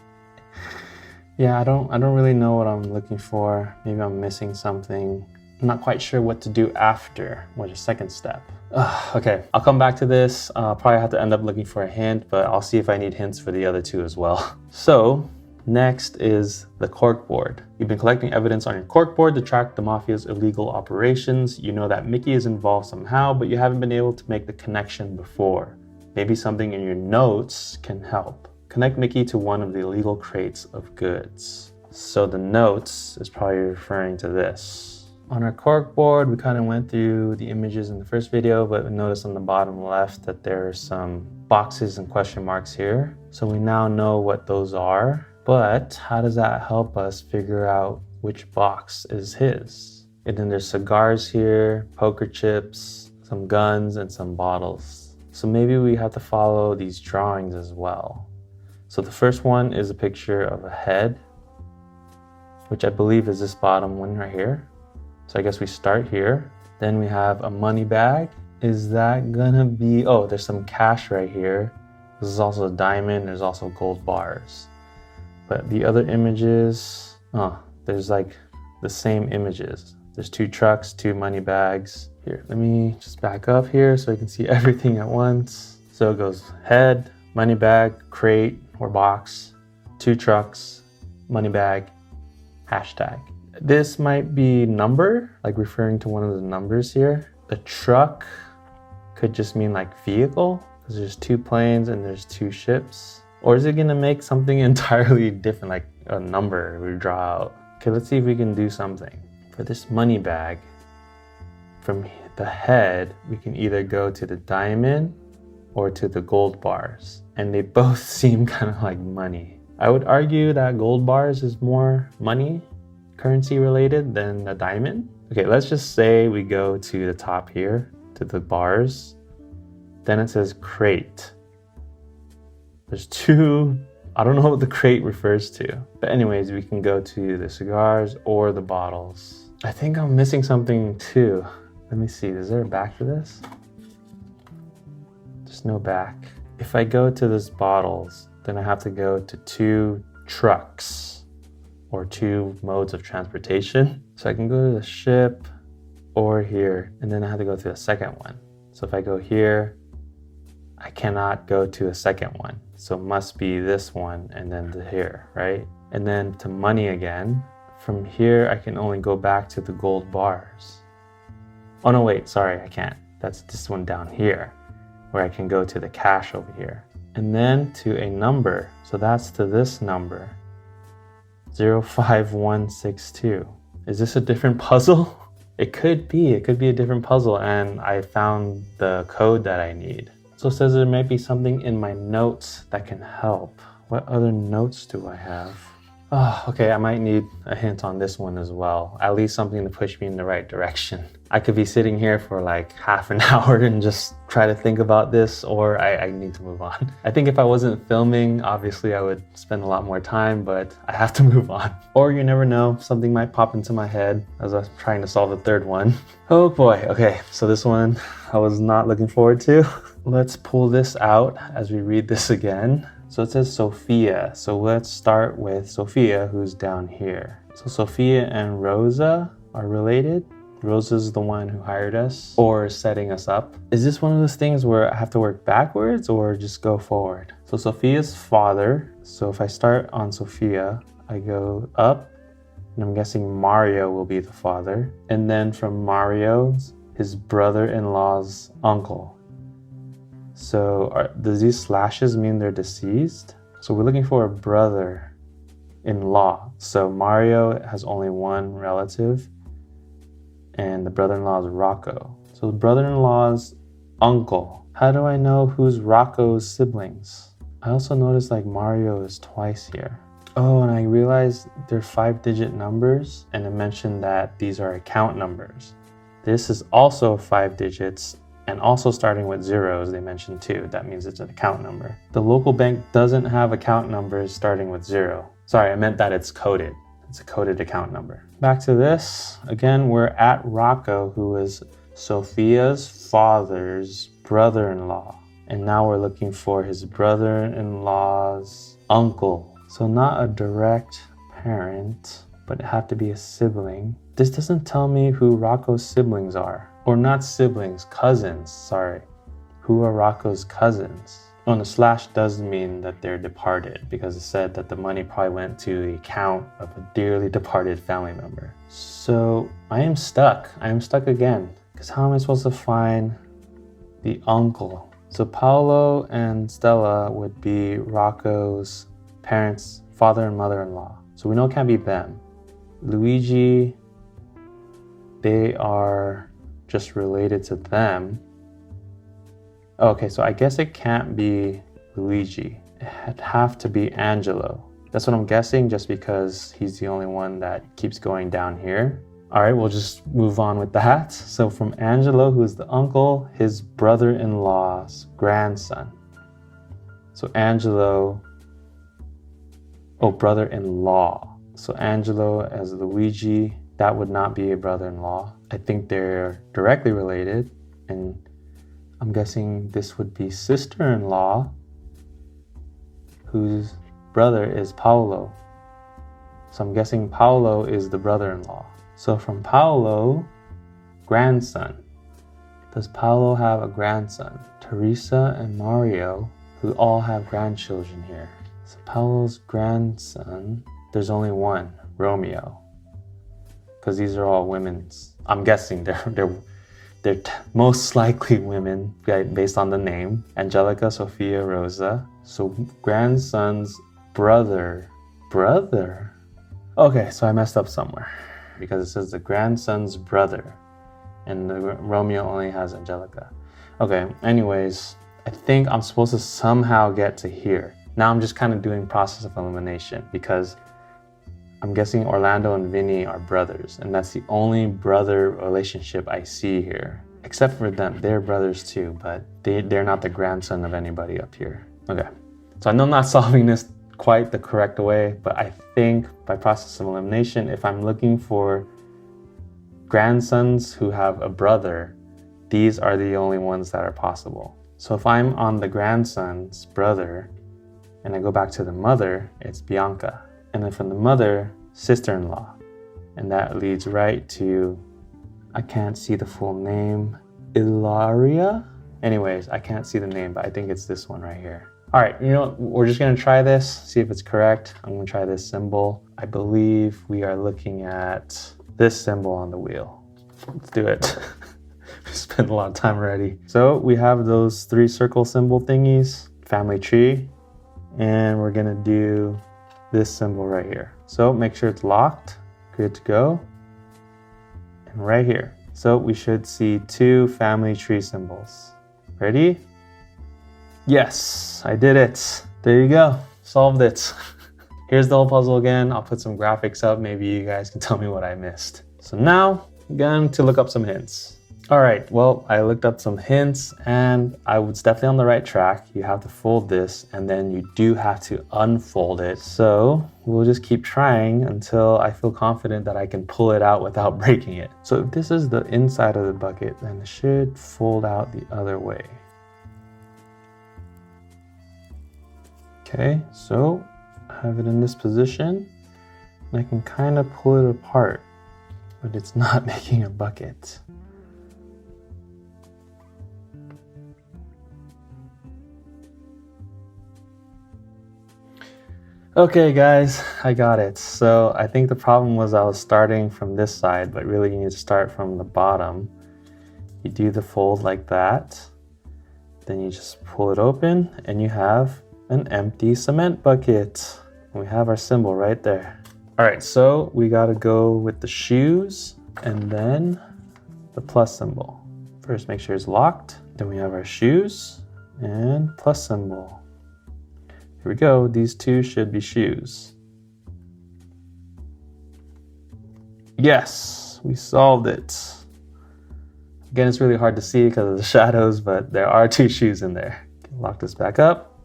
Yeah, I don't really know what I'm looking for. Maybe I'm missing something. I'm not quite sure what to do after. What's your second step? Okay, I'll come back to this. I'll probably have to end up looking for a hint, but I'll see if I need hints for the other 2 as well. So next is the corkboard. You've been collecting evidence on your corkboard to track the Mafia's illegal operations. You know that Mickey is involved somehow, but you haven't been able to make the connection before. Maybe something in your notes can help. Connect Mickey to one of the illegal crates of goods. So the notes is probably referring to this. On our corkboard, we kind of went through the images in the first video, but notice on the bottom left that there are some boxes and question marks here. So we now know what those are, but how does that help us figure out which box is his? And then there's cigars here, poker chips, some guns, and some bottles. So maybe we have to follow these drawings as well. So the first one is a picture of a head, which I believe is this bottom one right here. So I guess we start here. Then we have a money bag. Is that gonna be, oh, there's some cash right here. This is also a diamond, there's also gold bars. But the other images, there's like the same images. There's 2 trucks, 2 money bags. Here, let me just back up here so you can see everything at once. So it goes head, money bag, crate or box, 2 trucks, money bag, hashtag. This might be number, like referring to one of the numbers here. The truck could just mean like vehicle, because there's 2 planes and there's 2 ships. Or is it gonna make something entirely different, like a number we draw out? Okay, let's see if we can do something. For this money bag, from the head, we can either go to the diamond or to the gold bars. And they both seem kind of like money. I would argue that gold bars is more money, currency related than the diamond. Okay, let's just say we go to the top here, to the bars. Then it says crate. There's 2, I don't know what the crate refers to. But anyways, we can go to the cigars or the bottles. I think I'm missing something too. Let me see, is there a back to this? There's no back. If I go to this bottles, then I have to go to 2 trucks or 2 modes of transportation. So I can go to the ship or here, and then I have to go to the second one. So if I go here, I cannot go to a second one. So it must be this one and then to here, right? And then to money again. From here, I can only go back to the gold bars. Oh no, wait, sorry, I can't. That's this one down here, where I can go to the cash over here. And then to a number. So that's to this number, 05162. Is this a different puzzle? It could be a different puzzle, and I found the code that I need. So it says there may be something in my notes that can help. What other notes do I have? Oh, okay, I might need a hint on this one as well. At least something to push me in the right direction. I could be sitting here for like half an hour and just try to think about this, or I need to move on. I think if I wasn't filming, obviously I would spend a lot more time, but I have to move on. Or you never know, something might pop into my head as I was trying to solve the third one. Oh boy, okay, so this one I was not looking forward to. Let's pull this out as we read this again. So it says Sophia. So let's start with Sophia, who's down here. So Sophia and Rosa are related. Rosa's the one who hired us or setting us up. Is this one of those things where I have to work backwards or just go forward? So Sophia's father. So if I start on Sophia, I go up, and I'm guessing Mario will be the father. And then from Mario, his brother-in-law's uncle. So does these slashes mean they're deceased? So we're looking for a brother-in-law. So Mario has only one relative, and the brother-in-law is Rocco. So the brother-in-law's uncle. How do I know who's Rocco's siblings? I also noticed like Mario is twice here. Oh, and I realized they're 5-digit numbers, and it mentioned that these are account numbers. This is also 5 digits, and also starting with zeros, they mentioned too. That means it's an account number. The local bank doesn't have account numbers starting with 0. Sorry, I meant that it's coded. It's a coded account number. Back to this. Again, we're at Rocco, who is Sophia's father's brother-in-law. And now we're looking for his brother-in-law's uncle. So not a direct parent, but it have to be a sibling. This doesn't tell me who Rocco's siblings are. Or not siblings, cousins, sorry. Who are Rocco's cousins? Oh, and the slash does mean that they're departed, because it said that the money probably went to the account of a dearly departed family member. So I am stuck. I am stuck again. Because how am I supposed to find the uncle? So Paolo and Stella would be Rocco's parents, father and mother-in-law. So we know it can't be them. Luigi, they are just related to them. Okay, so I guess it can't be Luigi. It'd have to be Angelo. That's what I'm guessing, just because he's the only one that keeps going down here. All right, we'll just move on with that. So from Angelo, who's the uncle, his brother-in-law's grandson. So Angelo, brother-in-law. So Angelo as Luigi, that would not be a brother-in-law. I think they're directly related. And I'm guessing this would be sister-in-law, whose brother is Paolo. So I'm guessing Paolo is the brother-in-law. So from Paolo, grandson. Does Paolo have a grandson? Teresa and Mario, who all have grandchildren here. So Paolo's grandson, there's only one, Romeo. Because these are all women's. I'm guessing they're most likely women, right, based on the name. Angelica, Sophia, Rosa. So grandson's brother. Okay, so I messed up somewhere, because it says the grandson's brother, and Romeo only has Angelica. Okay, anyways, I think I'm supposed to somehow get to here. Now I'm just kind of doing process of elimination, because I'm guessing Orlando and Vinny are brothers, and that's the only brother relationship I see here. Except for them, they're brothers too, but they're not the grandson of anybody up here. Okay, so I know I'm not solving this quite the correct way, but I think by process of elimination, if I'm looking for grandsons who have a brother, these are the only ones that are possible. So if I'm on the grandson's brother and I go back to the mother, it's Bianca. And then from the mother, sister-in-law. And that leads right to, I can't see the full name, Ilaria? Anyways, I can't see the name, but I think it's this one right here. All right, you know, we're just gonna try this, see if it's correct. I'm gonna try this symbol. I believe we are looking at this symbol on the wheel. Let's do it. We spent a lot of time already. So we have those 3 circle symbol thingies, family tree, and we're gonna do this symbol right here. So make sure it's locked, good to go. And right here. So we should see 2 family tree symbols. Ready? Yes, I did it. There you go, solved it. Here's the whole puzzle again. I'll put some graphics up. Maybe you guys can tell me what I missed. So now I'm going to look up some hints. All right, well, I looked up some hints and I was definitely on the right track. You have to fold this and then you do have to unfold it. So we'll just keep trying until I feel confident that I can pull it out without breaking it. So if this is the inside of the bucket, then it should fold out the other way. Okay, so I have it in this position and I can kind of pull it apart, but it's not making a bucket. Okay guys, I got it. So I think the problem was I was starting from this side, but really you need to start from the bottom. You do the fold like that, then you just pull it open and you have an empty cement bucket. And we have our symbol right there. All right, so we gotta go with the shoes and then the plus symbol. First make sure it's locked, then we have our shoes and plus symbol. Here we go, these 2 should be shoes. Yes, we solved it. Again, it's really hard to see because of the shadows, but there are 2 shoes in there. Lock this back up.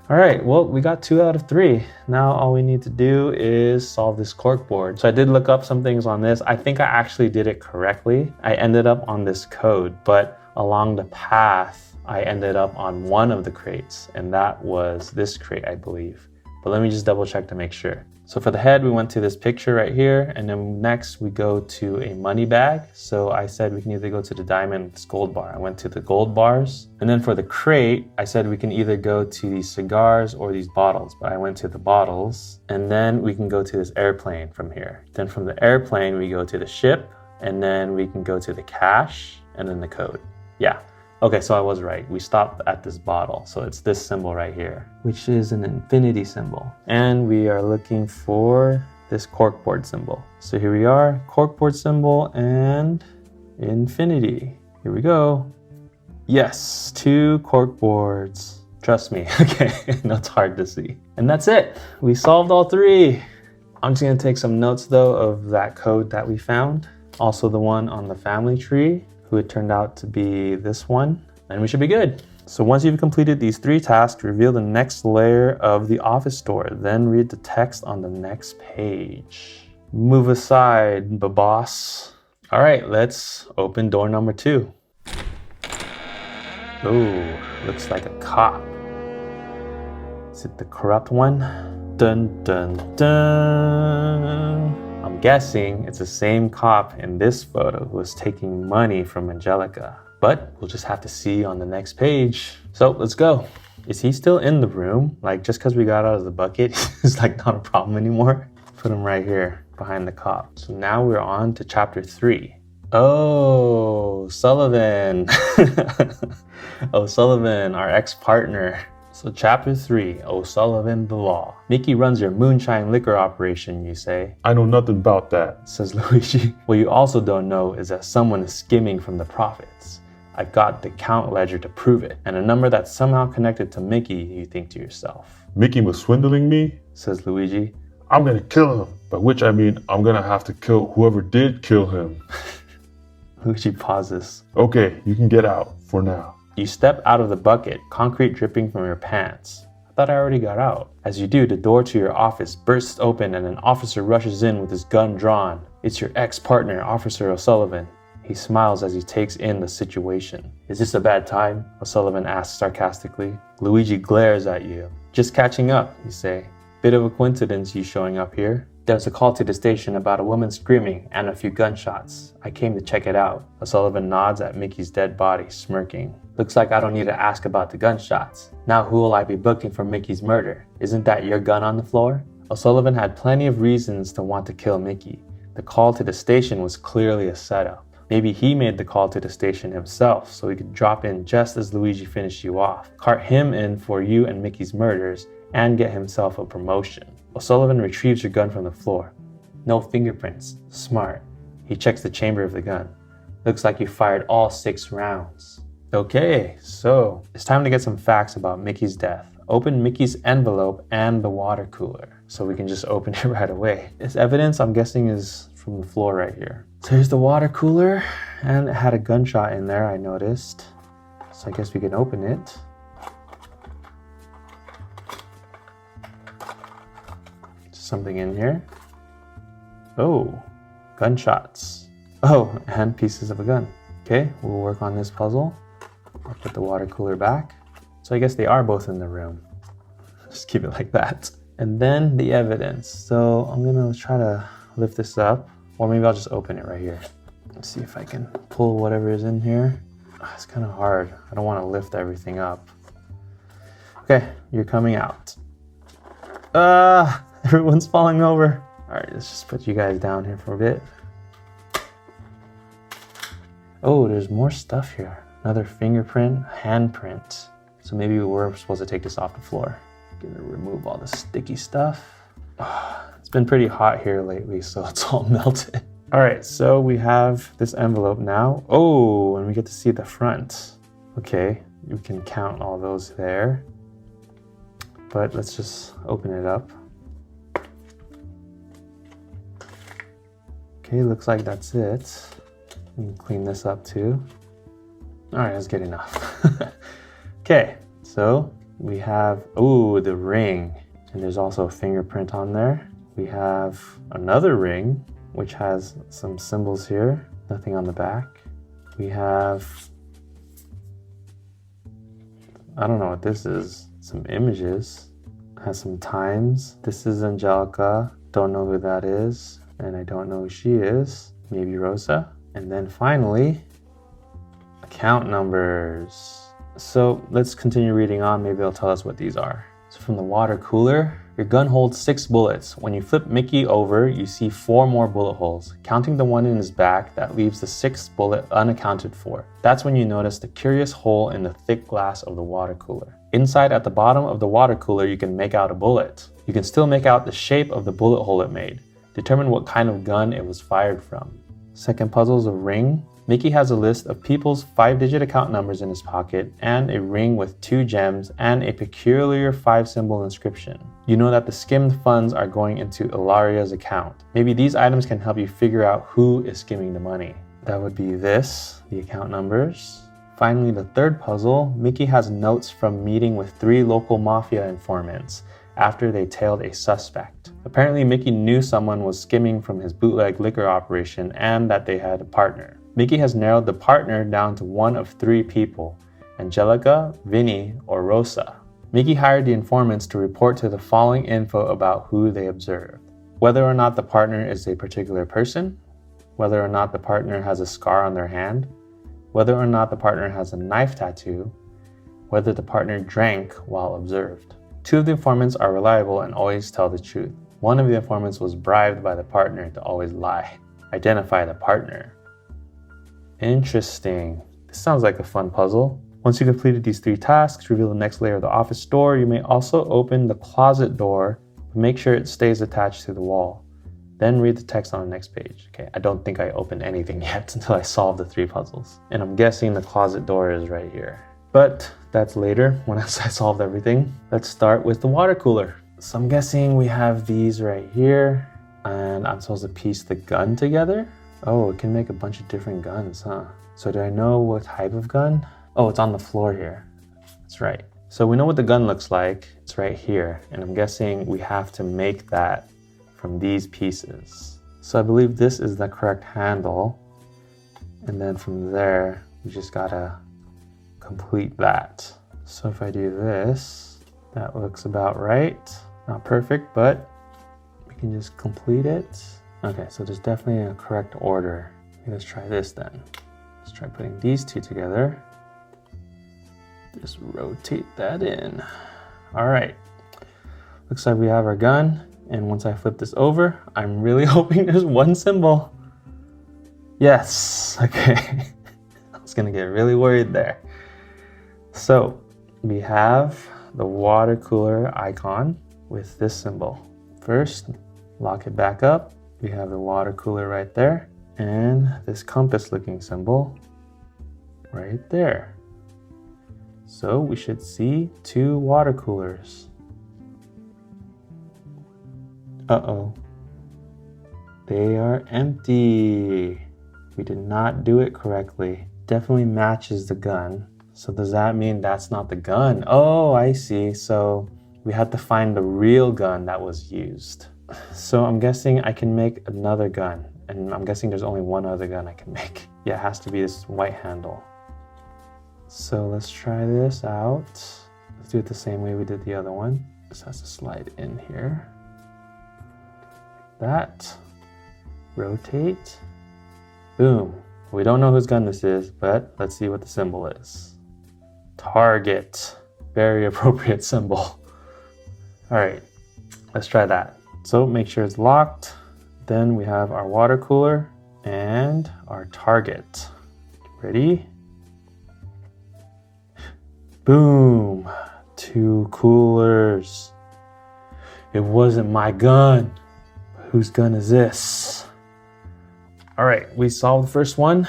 All right, well, we got 2 out of 3. Now all we need to do is solve this cork board. So I did look up some things on this. I think I actually did it correctly. I ended up on this code, but along the path, I ended up on one of the crates, and that was this crate, I believe. But let me just double check to make sure. So for the head, we went to this picture right here, and then next we go to a money bag. So I said we can either go to the diamond or gold bar. I went to the gold bars. And then for the crate, I said we can either go to these cigars or these bottles, but I went to the bottles. And then we can go to this airplane from here. Then from the airplane, we go to the ship, and then we can go to the cash, and then the code. Yeah. Okay, so I was right. We stopped at this bottle. So it's this symbol right here, which is an infinity symbol. And we are looking for this corkboard symbol. So here we are, corkboard symbol and infinity. Here we go. Yes, 2 corkboards. Trust me, okay, no, it's hard to see. And that's it, we solved all 3. I'm just gonna take some notes though of that code that we found. Also the one on the family tree, who it turned out to be this one, and we should be good. So once you've completed these 3 tasks, reveal the next layer of the office door, then read the text on the next page. Move aside, boss. All right, let's open door number 2. Oh, looks like a cop. Is it the corrupt one? Dun, dun, dun. I'm guessing it's the same cop in this photo who was taking money from Angelica. But we'll just have to see on the next page. So let's go. Is he still in the room? Like just because we got out of the bucket, it's like not a problem anymore. Put him right here behind the cop. So now we're on to chapter 3. Oh, Sullivan. O'Sullivan, our ex-partner. So chapter 3, O'Sullivan the Law. Mickey runs your moonshine liquor operation, you say. I know nothing about that, Says Luigi. What you also don't know is that someone is skimming from the profits. I've got the count ledger to prove it, and a number that's somehow connected to Mickey, you think to yourself. Mickey was swindling me? Says Luigi. I'm gonna kill him, by which I mean I'm gonna have to kill whoever did kill him. Luigi pauses. Okay, you can get out, for now. You step out of the bucket, concrete dripping from your pants. I thought I already got out. As you do, the door to your office bursts open and an officer rushes in with his gun drawn. It's your ex-partner, Officer O'Sullivan. He smiles as he takes in the situation. Is this a bad time? O'Sullivan asks sarcastically. Luigi glares at you. Just catching up, you say. Bit of a coincidence you showing up here. There was a call to the station about a woman screaming and a few gunshots. I came to check it out. O'Sullivan nods at Mickey's dead body, smirking. Looks like I don't need to ask about the gunshots. Now who will I be booking for Mickey's murder? Isn't that your gun on the floor? O'Sullivan had plenty of reasons to want to kill Mickey. The call to the station was clearly a setup. Maybe he made the call to the station himself so he could drop in just as Luigi finished you off, cart him in for you and Mickey's murders, and get himself a promotion. O'Sullivan retrieves your gun from the floor. No fingerprints. Smart. He checks the chamber of the gun. Looks like you fired all 6 rounds. Okay, so it's time to get some facts about Mickey's death. Open Mickey's envelope and the water cooler, so we can just open it right away. This evidence, I'm guessing, is from the floor right here. So here's the water cooler, and it had a gunshot in there, I noticed. So I guess we can open it. Something in here. Oh, gunshots. Oh, and pieces of a gun. Okay, we'll work on this puzzle. I'll put the water cooler back. So I guess they are both in the room. Just keep it like that. And then the evidence. So I'm gonna try to lift this up, or maybe I'll just open it right here. Let's see if I can pull whatever is in here. It's kind of hard. I don't want to lift everything up. Okay, you're coming out. Everyone's falling over. All right, let's just put you guys down here for a bit. Oh, there's more stuff here. Another fingerprint, handprint. So maybe we were supposed to take this off the floor. Gonna remove all the sticky stuff. It's been pretty hot here lately, so it's all melted. All right, so we have this envelope now. Oh, and we get to see the front. Okay, we can count all those there. But let's just open it up. Okay, looks like that's it. We can clean this up too. All right, that's good enough. Okay, so we have, oh, the ring. And there's also a fingerprint on there. We have another ring, which has some symbols here. Nothing on the back. We have, I don't know what this is. Some images. Has some times. This is Angelica. Don't know who that is. And I don't know who she is. Maybe Rosa. And then finally, account numbers. So let's continue reading on. Maybe it'll tell us what these are. So from the water cooler. Your gun holds 6 bullets. When you flip Mickey over, you see 4 more bullet holes. Counting the one in his back, that leaves the 6th bullet unaccounted for. That's when you notice the curious hole in the thick glass of the water cooler. Inside at the bottom of the water cooler, you can make out a bullet. You can still make out the shape of the bullet hole it made. Determine what kind of gun it was fired from. Second puzzle is a ring. Mickey has a list of people's 5-digit account numbers in his pocket and a ring with 2 gems and a peculiar 5-symbol inscription. You know that the skimmed funds are going into Ilaria's account. Maybe these items can help you figure out who is skimming the money. That would be this, the account numbers. Finally, the third puzzle, Mickey has notes from meeting with 3 local Mafia informants after they tailed a suspect. Apparently, Mickey knew someone was skimming from his bootleg liquor operation and that they had a partner. Mickey has narrowed the partner down to one of 3 people, Angelica, Vinny, or Rosa. Mickey hired the informants to report to the following info about who they observed. Whether or not the partner is a particular person, whether or not the partner has a scar on their hand, whether or not the partner has a knife tattoo, whether the partner drank while observed. 2 of the informants are reliable and always tell the truth. One of the informants was bribed by the partner to always lie. Identify the partner. Interesting. This sounds like a fun puzzle. Once you completed these 3 tasks, reveal the next layer of the office door. You may also open the closet door, but make sure it stays attached to the wall. Then read the text on the next page. Okay, I don't think I opened anything yet until I solved the 3 puzzles. And I'm guessing the closet door is right here. But that's later, once I solved everything. Let's start with the water cooler. So I'm guessing we have these right here, and I'm supposed to piece the gun together. Oh, it can make a bunch of different guns, huh? So do I know what type of gun? Oh, it's on the floor here. That's right. So we know what the gun looks like. It's right here. And I'm guessing we have to make that from these pieces. So I believe this is the correct handle. And then from there, we just gotta complete that. So if I do this, that looks about right. Not perfect, but we can just complete it. Okay, so there's definitely a correct order. Let's try this then. Let's try putting these 2 together. Just rotate that in. All right, looks like we have our gun. And once I flip this over, I'm really hoping there's 1 symbol. Yes, okay. I was gonna get really worried there. So we have the water cooler icon with this symbol. First, lock it back up. We have the water cooler right there and this compass looking symbol right there. So we should see 2 water coolers. Uh-oh. They are empty. We did not do it correctly. Definitely matches the gun. So does that mean that's not the gun? Oh, I see. So we had to find the real gun that was used. So I'm guessing I can make another gun. And I'm guessing there's only 1 other gun I can make. Yeah, it has to be this white handle. So let's try this out. Let's do it the same way we did the other one. This has to slide in here. That. Rotate. Boom. We don't know whose gun this is, but let's see what the symbol is. Target. Very appropriate symbol. All right, let's try that. So make sure it's locked. Then we have our water cooler and our target. Ready? Boom. 2 coolers. It wasn't my gun. Whose gun is this? All right, we solved the first one.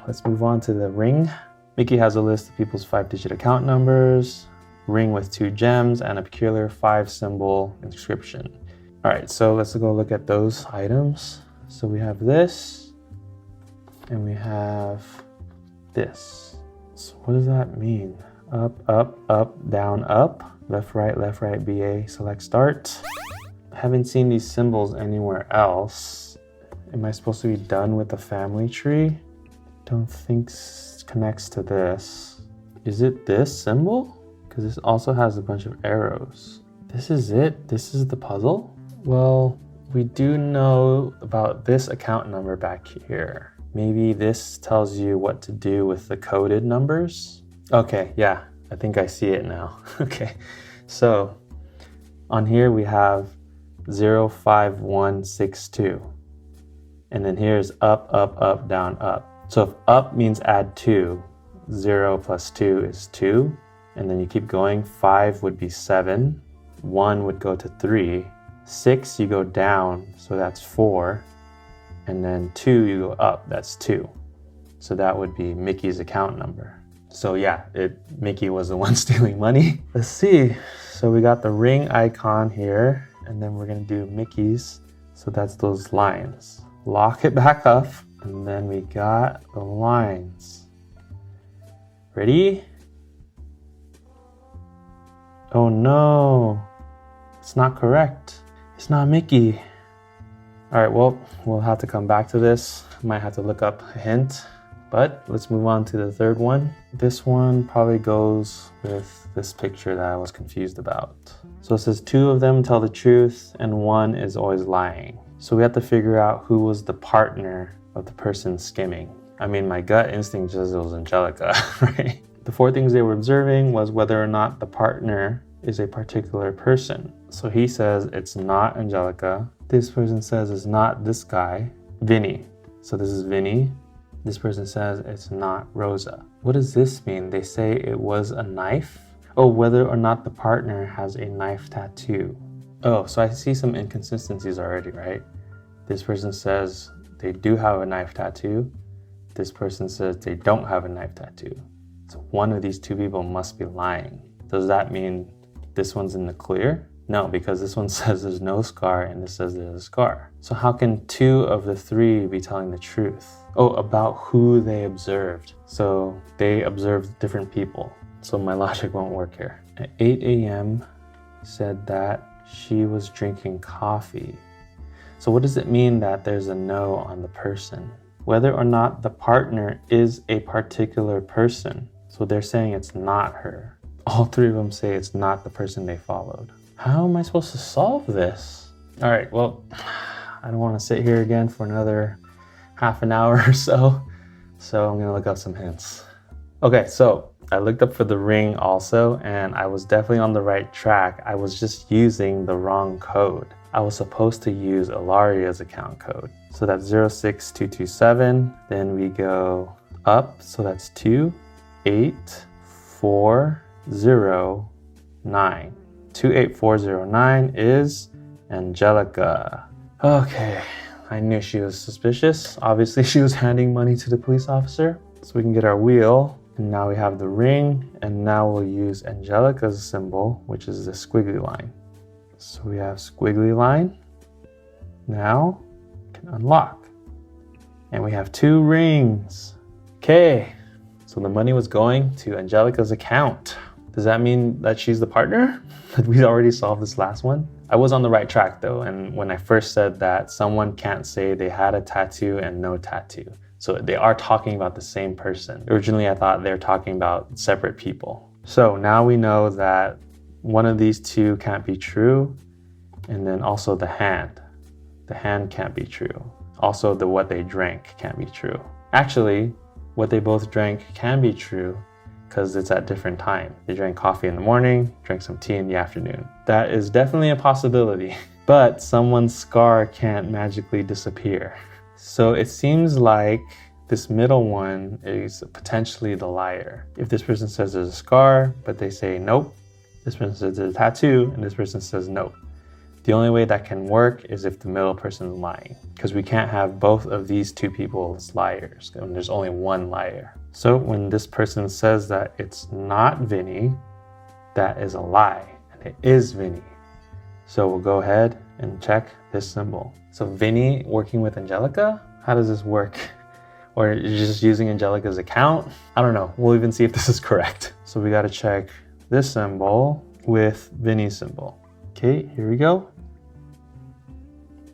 Let's move on to the ring. Mickey has a list of people's 5-digit account numbers, ring with 2 gems, and a peculiar 5-symbol inscription. All right, so let's go look at those items. So we have this, and we have this. So what does that mean? Up, up, up, down, up, left, right, BA, select start. I haven't seen these symbols anywhere else. Am I supposed to be done with the family tree? Don't think connects to this. Is it this symbol? Because this also has a bunch of arrows. This is it? This is the puzzle? Well, we do know about this account number back here. Maybe this tells you what to do with the coded numbers? Okay, yeah, I think I see it now. Okay, so On here we have 05162. And then here's up, up, up, down, up. So if up means add 2, 0 plus 2 is 2. And then you keep going. 5 would be 7. 1 would go to 3. 6 you go down, so that's 4. And then 2 you go up, that's 2. So that would be Mickey's account number. So yeah, Mickey was the one stealing money. Let's see. So we got the ring icon here, and then we're gonna do Mickey's. So that's those lines. Lock it back up, and then we got the lines. Ready? Oh no, it's not correct. It's not Mickey. All right, well, we'll have to come back to this. Might have to look up a hint, but let's move on to the third one. This one probably goes with this picture that I was confused about. So it says 2 of them tell the truth and 1 is always lying. So we have to figure out who was the partner of the person skimming. I mean, my gut instinct says it was Angelica, right? The 4 things they were observing was whether or not the partner is a particular person. So he says it's not Angelica. This person says it's not this guy, Vinny. So this is Vinny. This person says it's not Rosa. What does this mean? They say it was a knife? Oh, whether or not the partner has a knife tattoo. Oh, so I see some inconsistencies already, right? This person says they do have a knife tattoo. This person says they don't have a knife tattoo. So one of these 2 people must be lying. Does that mean this one's in the clear? No, because this one says there's no scar and this says there's a scar. So how can 2 of the 3 be telling the truth? Oh, about who they observed. So they observed different people. So my logic won't work here. At 8 a.m. said that she was drinking coffee. So what does it mean that there's a no on the person? Whether or not the partner is a particular person. So they're saying it's not her. All 3 of them say it's not the person they followed. How am I supposed to solve this? All right, well, I don't want to sit here again for another half an hour or so. So I'm gonna look up some hints. Okay, so I looked up for the ring also, and I was definitely on the right track. I was just using the wrong code. I was supposed to use Ilaria's account code. So that's 06227. Then we go up, so that's 28409. 28409 is Angelica. Okay, I knew she was suspicious. Obviously, she was handing money to the police officer. So we can get our wheel. And now we have the ring. And now we'll use Angelica's symbol, which is the squiggly line. So we have squiggly line. Now we can unlock. And we have 2 rings. Okay, so the money was going to Angelica's account. Does that mean that she's the partner? We already solved this last one. I was on the right track though, and when I first said that someone can't say they had a tattoo and no tattoo. So they are talking about the same person. Originally I thought they were talking about separate people. So now we know that one of these 2 can't be true, and then also the hand. The hand can't be true. Also what they drank can't be true. Actually, what they both drank can be true, because it's at different time. They drank coffee in the morning, drank some tea in the afternoon. That is definitely a possibility, but someone's scar can't magically disappear. So it seems like this middle one is potentially the liar. If this person says there's a scar, but they say nope, this person says there's a tattoo, and this person says nope. The only way that can work is if the middle person is lying, because we can't have both of these 2 people as liars, and there's only one liar. So when this person says that it's not Vinny, that is a lie, and it is Vinny. So we'll go ahead and check this symbol. So Vinny working with Angelica? How does this work? Or you're just using Angelica's account? I don't know. We'll even see if this is correct. So we gotta check this symbol with Vinny's symbol. Okay, here we go.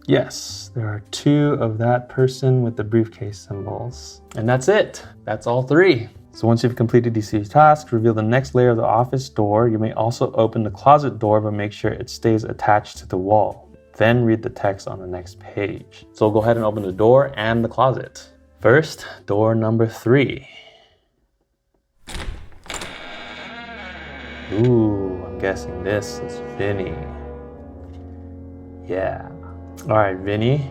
Yes, there are 2 of that person with the briefcase symbols. And that's it. That's all 3. So once you've completed these 3 tasks, reveal the next layer of the office door. You may also open the closet door, but make sure it stays attached to the wall. Then read the text on the next page. So go ahead and open the door and the closet. First, door number 3. Ooh, I'm guessing this is Vinny. Yeah. All right, Vinny,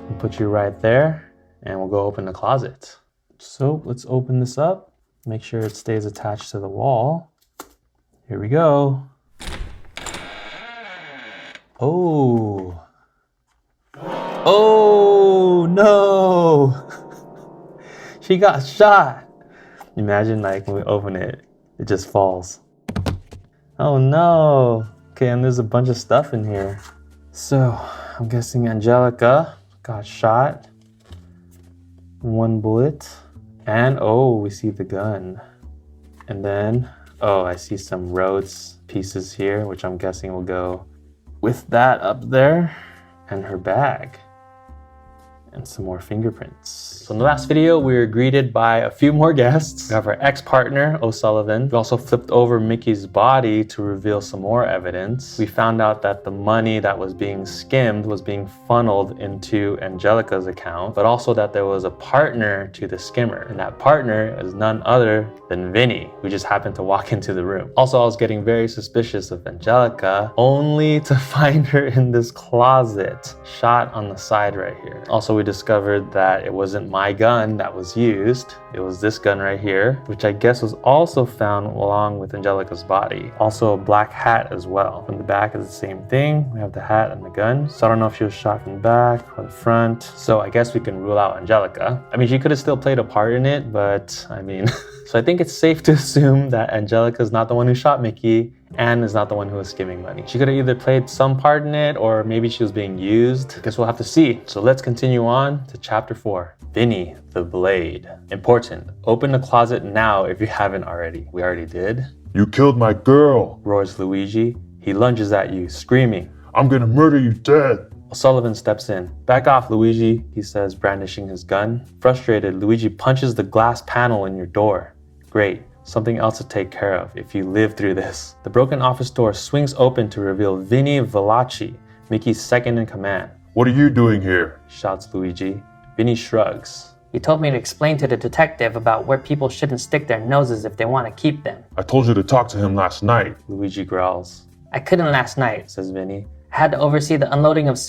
we'll put you right there and we'll go open the closet. So let's open this up. Make sure it stays attached to the wall. Here we go. Oh. Oh no. She got shot. Imagine like when we open it, it just falls. Oh no. Okay, and there's a bunch of stuff in here. So I'm guessing Angelica got shot. 1 bullet. And oh, we see the gun. And then, oh, I see some Rhodes pieces here, which I'm guessing will go with that up there. And her bag. And some more fingerprints. So in the last video, we were greeted by a few more guests. We have our ex-partner, O'Sullivan. We also flipped over Mickey's body to reveal some more evidence. We found out that the money that was being skimmed was being funneled into Angelica's account, but also that there was a partner to the skimmer. And that partner is none other than Vinny, who just happened to walk into the room. Also, I was getting very suspicious of Angelica, only to find her in this closet, shot on the side right here. Also, we discovered that it wasn't my gun that was used. It was this gun right here, which I guess was also found along with Angelica's body. Also a black hat as well. From the back is the same thing. We have the hat and the gun. So I don't know if she was shot from the back or the front. So I guess we can rule out Angelica. I mean, she could have still played a part in it, but I mean, so I think it's safe to assume that Angelica is not the one who shot Mickey and is not the one who was skimming money. She could have either played some part in it or maybe she was being used. Guess we'll have to see. So let's continue on to chapter 4. Vinny the Blade. Important. Open the closet now if you haven't already. We already did. You killed my girl, Roars Luigi. He lunges at you, screaming. I'm gonna murder you dead. O'Sullivan steps in. Back off, Luigi, he says, brandishing his gun. Frustrated, Luigi punches the glass panel in your door. Great. Something else to take care of if you live through this. The broken office door swings open to reveal Vinny Velacci, Mickey's second in command. What are you doing here? Shouts Luigi. Vinny shrugs. You told me to explain to the detective about where people shouldn't stick their noses if they want to keep them. I told you to talk to him last night. Luigi growls. I couldn't last night, Says Vinny. I had to oversee the unloading of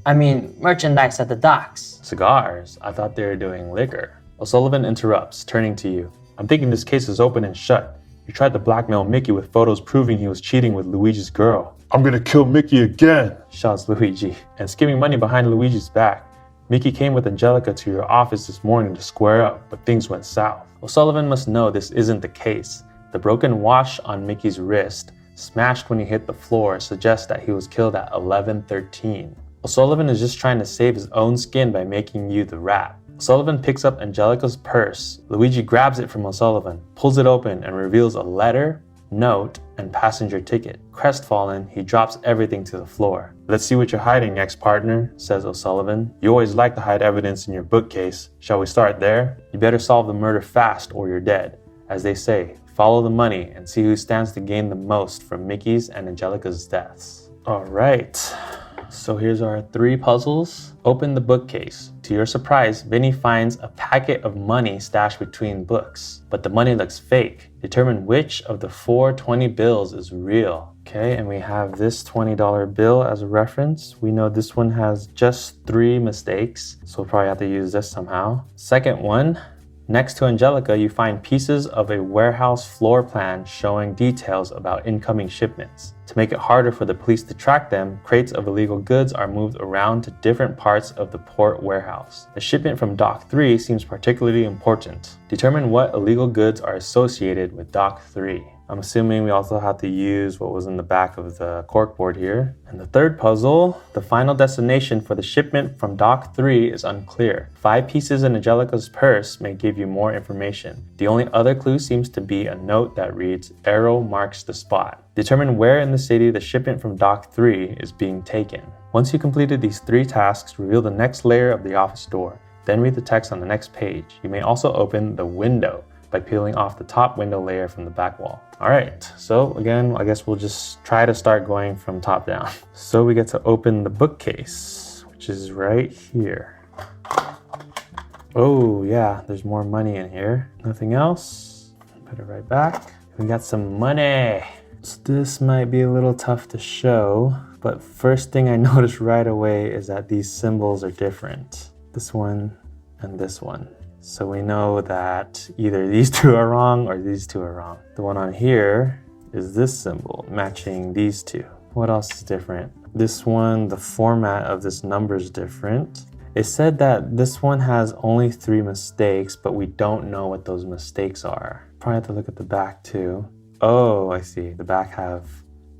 merchandise at the docks. Cigars? I thought they were doing liquor. O'Sullivan interrupts, turning to you. I'm thinking this case is open and shut. You tried to blackmail Mickey with photos proving he was cheating with Luigi's girl. I'm gonna kill Mickey again, Shouts Luigi, and skimming money behind Luigi's back. Mickey came with Angelica to your office this morning to square up, but things went south. O'Sullivan must know this isn't the case. The broken wash on Mickey's wrist, smashed when he hit the floor, suggests that he was killed at 11:13. O'Sullivan is just trying to save his own skin by making you the rat. O'Sullivan picks up Angelica's purse. Luigi grabs it from O'Sullivan, pulls it open, and reveals a letter, note, and passenger ticket. Crestfallen, he drops everything to the floor. Let's see what you're hiding, ex-partner, says O'Sullivan. You always like to hide evidence in your bookcase. Shall we start there? You better solve the murder fast or you're dead. As they say, follow the money and see who stands to gain the most from Mickey's and Angelica's deaths. All right. So here's our 3 puzzles. Open the bookcase. To your surprise, Vinny finds a packet of money stashed between books, but the money looks fake. Determine which of the 4 20 bills is real. Okay, and we have this $20 bill as a reference. We know this one has just 3 mistakes, so we'll probably have to use this somehow. Second one, next to Angelica, you find pieces of a warehouse floor plan showing details about incoming shipments. To make it harder for the police to track them, crates of illegal goods are moved around to different parts of the port warehouse. The shipment from Dock 3 seems particularly important. Determine what illegal goods are associated with Dock 3. I'm assuming we also have to use what was in the back of the corkboard here. And the third puzzle, the final destination for the shipment from Dock 3 is unclear. 5 pieces in Angelica's purse may give you more information. The only other clue seems to be a note that reads, "Arrow marks the spot." Determine where in the city the shipment from Dock 3 is being taken. Once you completed these 3 tasks, reveal the next layer of the office door. Then read the text on the next page. You may also open the window by peeling off the top window layer from the back wall. All right, so again, I guess we'll just try to start going from top down. So we get to open the bookcase, which is right here. Oh yeah, there's more money in here. Nothing else. Put it right back. We got some money. So this might be a little tough to show. But first thing I noticed right away is that these symbols are different. This one and this one. So we know that either these two are wrong or these two are wrong. The one on here is this symbol matching these two. What else is different? This one, the format of this number is different. It said that this one has only 3 mistakes, but we don't know what those mistakes are. Probably have to look at the back too. Oh, I see. The back have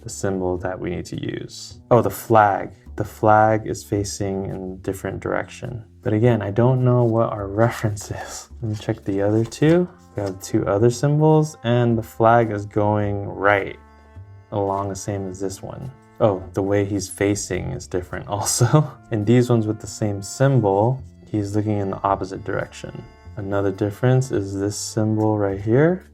the symbol that we need to use. Oh, the flag. The flag is facing in a different direction. But again, I don't know what our reference is. Let me check the other two. We have 2 other symbols and the flag is going right along the same as this one. Oh, the way he's facing is different also. And these ones with the same symbol, he's looking in the opposite direction. Another difference is this symbol right here.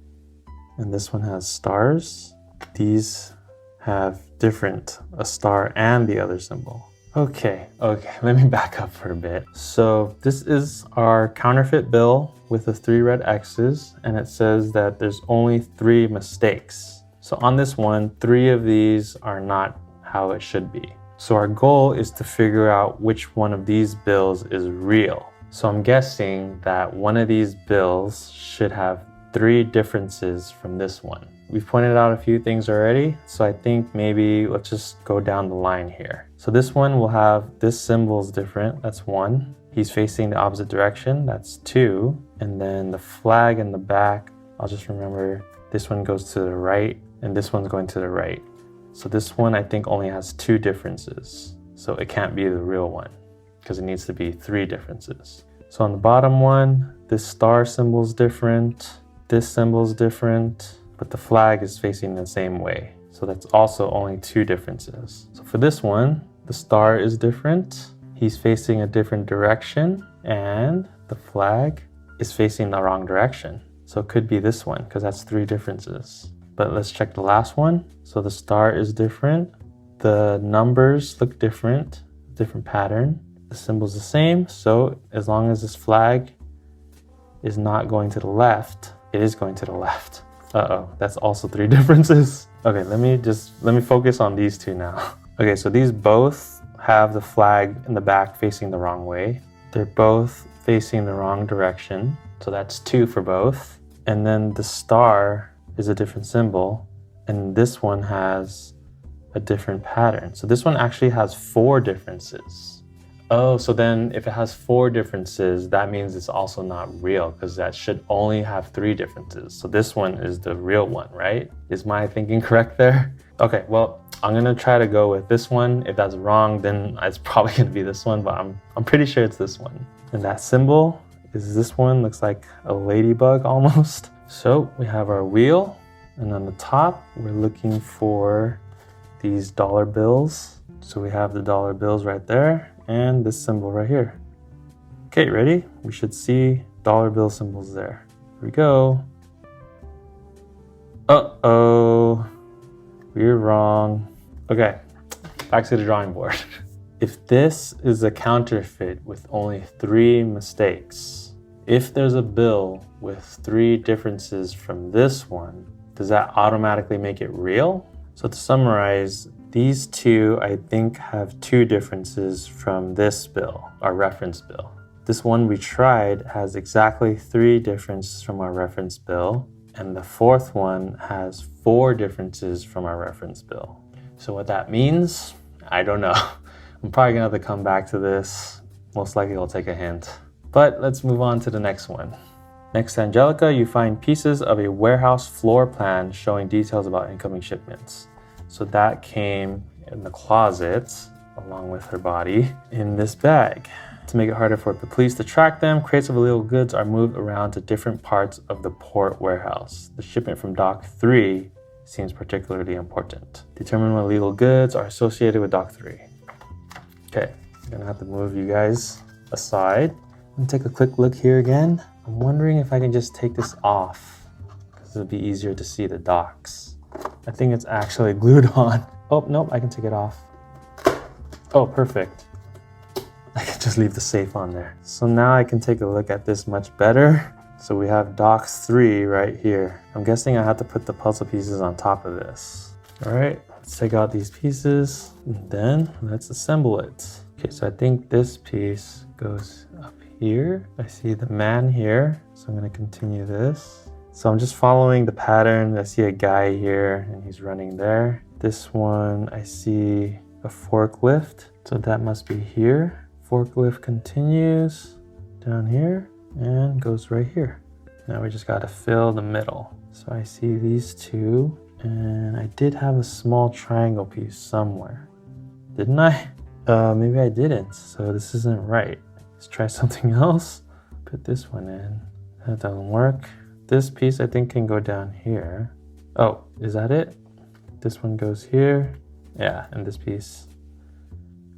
And this one has stars. These have different, a star and the other symbol. Okay, let me back up for a bit. So this is our counterfeit bill with the 3 red X's, and it says that there's only 3 mistakes. So on this one, 3 of these are not how it should be. So our goal is to figure out which one of these bills is real. So I'm guessing that one of these bills should have 3 differences from this one. We've pointed out a few things already, so I think maybe let's just go down the line here. So this one will have, this symbol is different, that's 1. He's facing the opposite direction, that's 2. And then the flag in the back, I'll just remember this one goes to the right and this one's going to the right. So this one I think only has 2 differences. So it can't be the real one because it needs to be 3 differences. So on the bottom one, this star symbol is different, this symbol is different, but the flag is facing the same way. So that's also only 2 differences. So for this one, the star is different, he's facing a different direction, and the flag is facing the wrong direction. So it could be this one because that's 3 differences. But let's check the last one. So the star is different, the numbers look different pattern, the symbol's the same. So as long as this flag is not going to the left, it is going to the left. Uh-oh, that's also 3 differences. Okay, let me focus on these 2 now. Okay, so these both have the flag in the back facing the wrong way. They're both facing the wrong direction. So that's 2 for both. And then the star is a different symbol. And this one has a different pattern. So this one actually has 4 differences. Oh, so then if it has 4 differences, that means it's also not real because that should only have 3 differences. So this one is the real one, right? Is my thinking correct there? Okay, well, I'm gonna try to go with this one. If that's wrong, then it's probably gonna be this one, but I'm pretty sure it's this one. And that symbol is this one, looks like a ladybug almost. So we have our wheel, and on the top, we're looking for these dollar bills. So we have the dollar bills right there, and this symbol right here. Okay, ready? We should see dollar bill symbols there. Here we go. Uh-oh, we're wrong. Okay, back to the drawing board. If this is a counterfeit with only 3 mistakes, if there's a bill with 3 differences from this one, does that automatically make it real? So to summarize, these 2, I think, have 2 differences from this bill, our reference bill. This one we tried has exactly 3 differences from our reference bill, and the 4th one has 4 differences from our reference bill. So what that means, I don't know. I'm probably gonna have to come back to this. Most likely I'll take a hint. But let's move on to the next one. Next to Angelica, you find pieces of a warehouse floor plan showing details about incoming shipments. So that came in the closet, along with her body, in this bag. To make it harder for the police to track them, crates of illegal goods are moved around to different parts of the port warehouse. The shipment from Dock 3 seems particularly important. Determine what illegal goods are associated with Dock 3. Okay, I'm gonna have to move you guys aside. Let me take a quick look here again. I'm wondering if I can just take this off, because it'll be easier to see the docks. I think it's actually glued on. Oh, nope, I can take it off. Oh, perfect. I can just leave the safe on there. So now I can take a look at this much better. So we have Docks 3 right here. I'm guessing I have to put the puzzle pieces on top of this. All right, Let's take out these pieces and then let's assemble it. Okay, so I think this piece goes up here. I see the man here, so I'm gonna continue this. So I'm just following the pattern. I see a guy here and he's running there. This one, I see a forklift, so that must be here. Forklift continues down here and goes right here. Now we just gotta fill the middle. So I see these two, and I did have a small triangle piece somewhere. Didn't I? Maybe I didn't, so this isn't right. Let's try something else. Put this one in. That doesn't work. This piece I think can go down here. Oh, is that it? This one goes here. Yeah, and this piece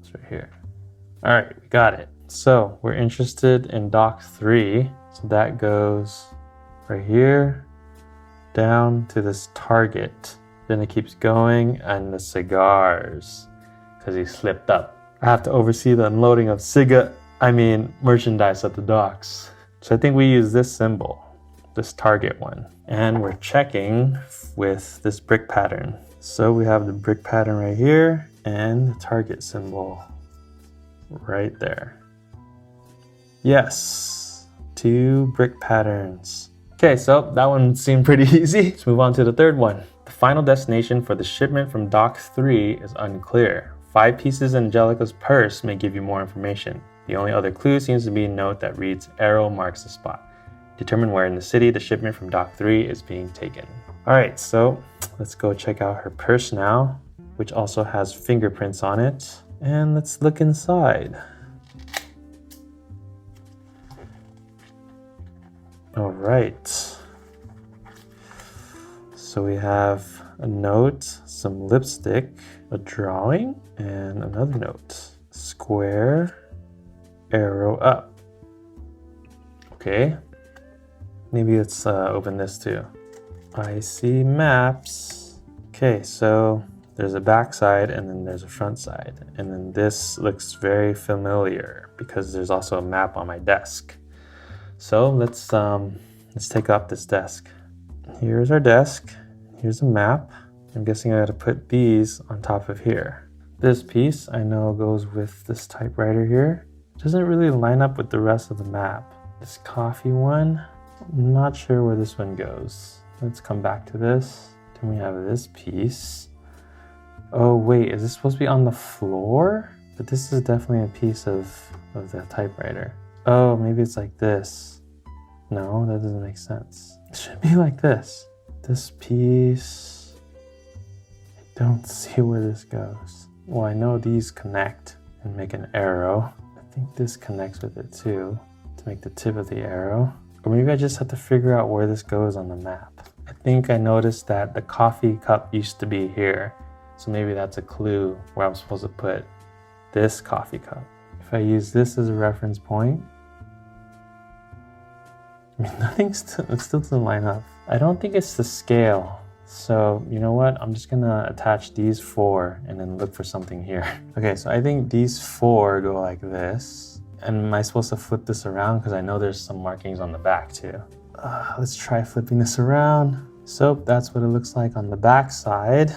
is right here. All right, we got it. So we're interested in dock 3. So that goes right here, down to this target. Then it keeps going, and the cigars, because he slipped up. I have to oversee the unloading of merchandise at the docks. So I think we use this symbol, this target one. And we're checking with this brick pattern. So we have the brick pattern right here and the target symbol right there. Yes, 2 brick patterns. Okay, so that one seemed pretty easy. Let's move on to the third one. The final destination for the shipment from dock 3 is unclear. 5 pieces in Angelica's purse may give you more information. The only other clue seems to be a note that reads, arrow marks the spot. Determine where in the city the shipment from dock 3 is being taken. All right, so let's go check out her purse now, which also has fingerprints on it. And let's look inside. All right. So we have a note, some lipstick, a drawing, and another note. Square, arrow up. Okay. Maybe let's open this too. I see maps. Okay, so there's a back side and then there's a front side. And then this looks very familiar because there's also a map on my desk. So let's take off this desk. Here's our desk. Here's a map. I'm guessing I gotta put these on top of here. This piece I know goes with this typewriter here. Doesn't really line up with the rest of the map. This coffee one, I'm not sure where this one goes. Let's come back to this. Then we have this piece. Oh wait, is this supposed to be on the floor? But this is definitely a piece of the typewriter. Oh, maybe it's like this. No, that doesn't make sense. It should be like this. This piece, I don't see where this goes. Well, I know these connect and make an arrow. I think this connects with it too to make the tip of the arrow. Or maybe I just have to figure out where this goes on the map. I think I noticed that the coffee cup used to be here. So maybe that's a clue where I'm supposed to put this coffee cup. If I use this as a reference point, I mean, it still doesn't line up. I don't think it's the scale. So you know what? I'm just gonna attach these 4 and then look for something here. Okay, so I think these 4 go like this. And am I supposed to flip this around? Because I know there's some markings on the back too. Let's try flipping this around. So that's what it looks like on the back side.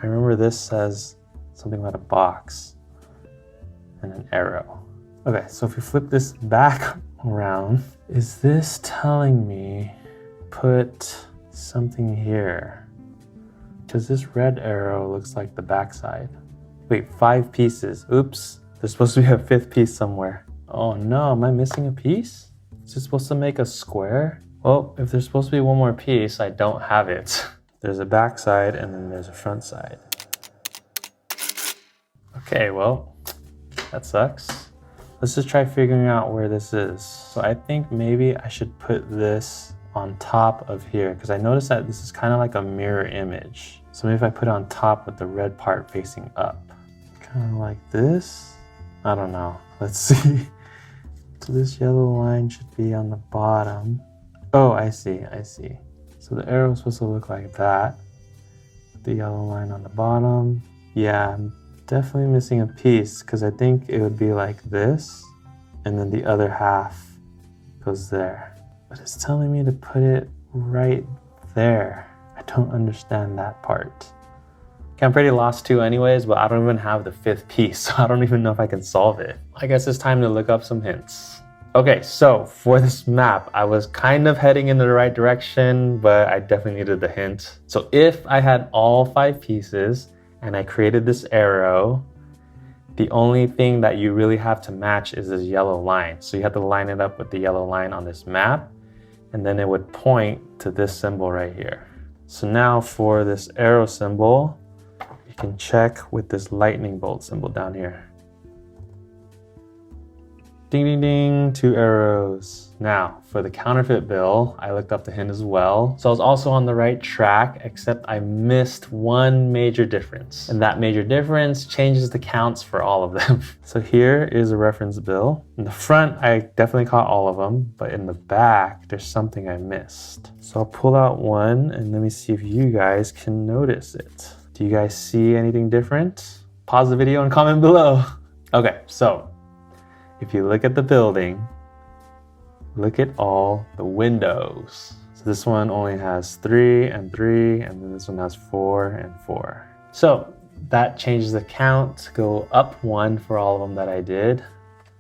I remember this says something about a box and an arrow. Okay, so if we flip this back around, is this telling me put something here? Because this red arrow looks like the back side. Wait, 5 pieces. Oops, there's supposed to be a 5th piece somewhere. Oh no, am I missing a piece? Is it supposed to make a square? Well, if there's supposed to be one more piece, I don't have it. There's a back side and then there's a front side. Okay, well, that sucks. Let's just try figuring out where this is. So I think maybe I should put this on top of here because I noticed that this is kind of like a mirror image. So maybe if I put it on top with the red part facing up. Kind of like this. I don't know. Let's see. So this yellow line should be on the bottom. Oh, I see. So the arrow is supposed to look like that. The yellow line on the bottom. Yeah, I'm definitely missing a piece because I think it would be like this and then the other half goes there. But it's telling me to put it right there. I don't understand that part. Okay, I'm pretty lost too anyways, but I don't even have the 5th piece, so I don't even know if I can solve it. I guess it's time to look up some hints. Okay, so for this map, I was kind of heading in the right direction, but I definitely needed the hint. So if I had all 5 pieces and I created this arrow, the only thing that you really have to match is this yellow line. So you have to line it up with the yellow line on this map, and then it would point to this symbol right here. So now for this arrow symbol, you can check with this lightning bolt symbol down here. Ding, ding, ding, 2 arrows. Now, for the counterfeit bill, I looked up the hint as well. So I was also on the right track, except I missed one major difference. And that major difference changes the counts for all of them. So here is a reference bill. In the front, I definitely caught all of them, but in the back, there's something I missed. So I'll pull out one and let me see if you guys can notice it. Do you guys see anything different? Pause the video and comment below. Okay, so if you look at the building, look at all the windows. So this one only has 3 and 3, and then this one has 4 and 4. So that changes the count to go up 1 for all of them that I did.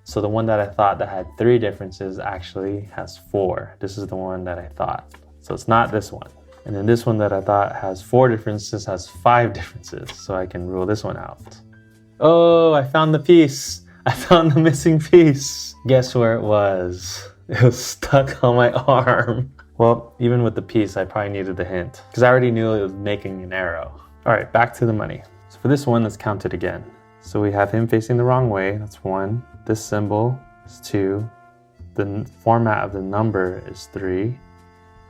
So the one that I thought that had 3 differences actually has 4. This is the one that I thought. So it's not this one. And then this one that I thought has 4 differences has 5 differences. So I can rule this one out. Oh, I found the piece. I found the missing piece. Guess where it was? It was stuck on my arm. Well, even with the piece, I probably needed the hint because I already knew it was making an arrow. All right, back to the money. So for this one, let's count it again. So we have him facing the wrong way. That's 1. This symbol is 2. The format of the number is 3.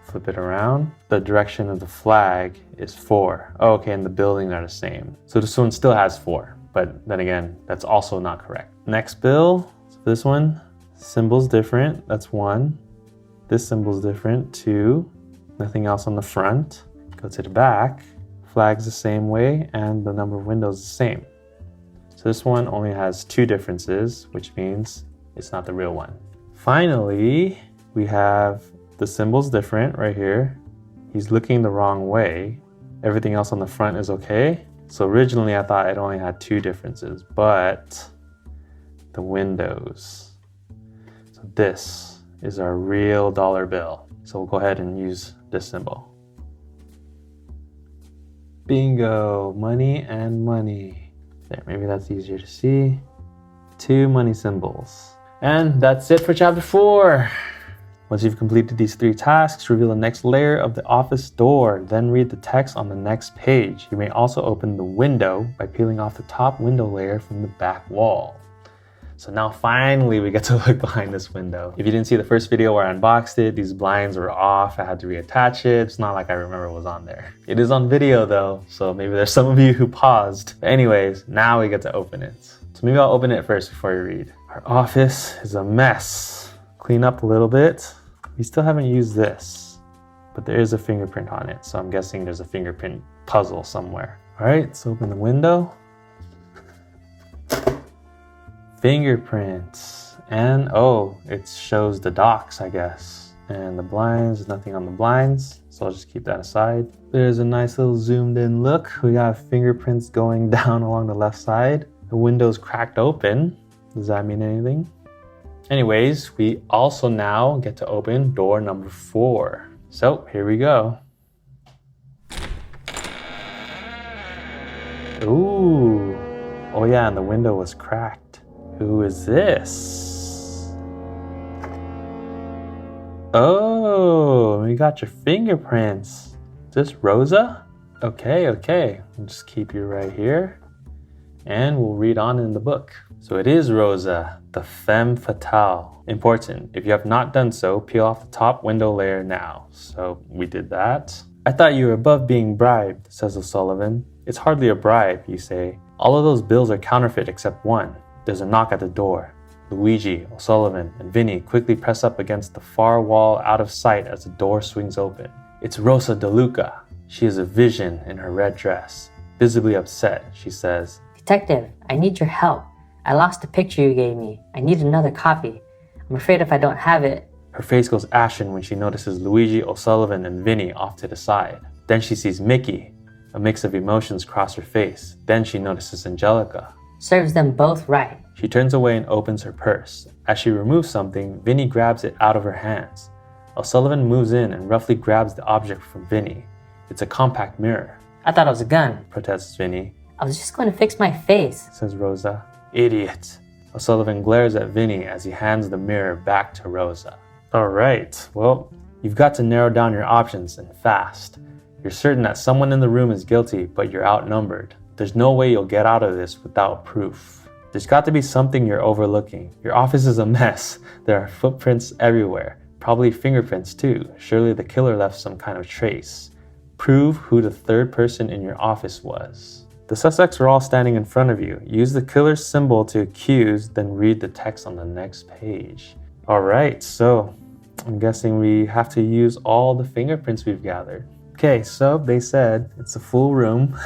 Flip it around. The direction of the flag is 4. Oh, okay, and the buildings are the same. So this one still has 4. But then again, that's also not correct. Next bill, so this one, symbol's different, that's 1. This symbol's different, 2. Nothing else on the front. Go to the back, flag's the same way, and the number of windows is the same. So this one only has 2 differences, which means it's not the real one. Finally, we have the symbol's different right here. He's looking the wrong way. Everything else on the front is okay. So originally I thought it only had 2 differences, but the windows. So this is our real dollar bill. So we'll go ahead and use this symbol. Bingo, money and money. There, maybe that's easier to see. 2 money symbols. And that's it for chapter 4. Once you've completed these 3 tasks, reveal the next layer of the office door, then read the text on the next page. You may also open the window by peeling off the top window layer from the back wall. So now finally we get to look behind this window. If you didn't see the first video where I unboxed it, these blinds were off. I had to reattach it. It's not like I remember it was on there. It is on video though, so maybe there's some of you who paused. But anyways, now we get to open it. So maybe I'll open it first before you read. Our office is a mess. Clean up a little bit. We still haven't used this, but there is a fingerprint on it. So I'm guessing there's a fingerprint puzzle somewhere. All right, let's open the window. Fingerprints. And oh, it shows the docks, I guess. And the blinds, there's nothing on the blinds. So I'll just keep that aside. There's a nice little zoomed in look. We got fingerprints going down along the left side. The window's cracked open. Does that mean anything? Anyways, we also now get to open door number 4. So here we go. Ooh. Oh yeah, and the window was cracked. Who is this? Oh, we got your fingerprints. Is this Rosa? Okay. I'll just keep you right here. And we'll read on in the book. So it is Rosa, the femme fatale. Important, if you have not done so, peel off the top window layer now. So we did that. I thought you were above being bribed, says O'Sullivan. It's hardly a bribe, you say. All of those bills are counterfeit except one. There's a knock at the door. Luigi, O'Sullivan, and Vinny quickly press up against the far wall out of sight as the door swings open. It's Rosa DeLuca. She is a vision in her red dress. Visibly upset, she says, Detective, I need your help. I lost the picture you gave me. I need another copy. I'm afraid if I don't have it... Her face goes ashen when she notices Luigi, O'Sullivan, and Vinny off to the side. Then she sees Mickey. A mix of emotions crossed her face. Then she notices Angelica. Serves them both right. She turns away and opens her purse. As she removes something, Vinny grabs it out of her hands. O'Sullivan moves in and roughly grabs the object from Vinny. It's a compact mirror. I thought it was a gun. Protests Vinny. I was just going to fix my face. Says Rosa. Idiot. O'Sullivan glares at Vinny as he hands the mirror back to Rosa. Alright, well, you've got to narrow down your options and fast. You're certain that someone in the room is guilty, but you're outnumbered. There's no way you'll get out of this without proof. There's got to be something you're overlooking. Your office is a mess. There are footprints everywhere. Probably fingerprints too. Surely the killer left some kind of trace. Prove who the third person in your office was. The suspects are all standing in front of you. Use the killer's symbol to accuse, then read the text on the next page. Alright, so I'm guessing we have to use all the fingerprints we've gathered. Okay, so they said it's a full room.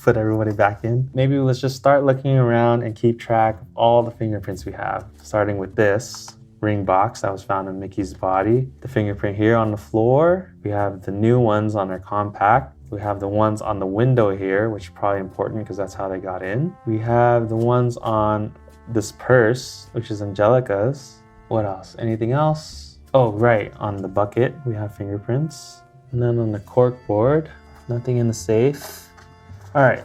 Put everybody back in. Maybe let's just start looking around and keep track of all the fingerprints we have. Starting with this ring box that was found in Mickey's body. The fingerprint here on the floor. We have the new ones on our compact. We have the ones on the window here, which is probably important because that's how they got in. We have the ones on this purse, which is Angelica's. What else? Anything else? Oh, right. On the bucket, we have fingerprints. And then on the cork board, nothing in the safe. All right,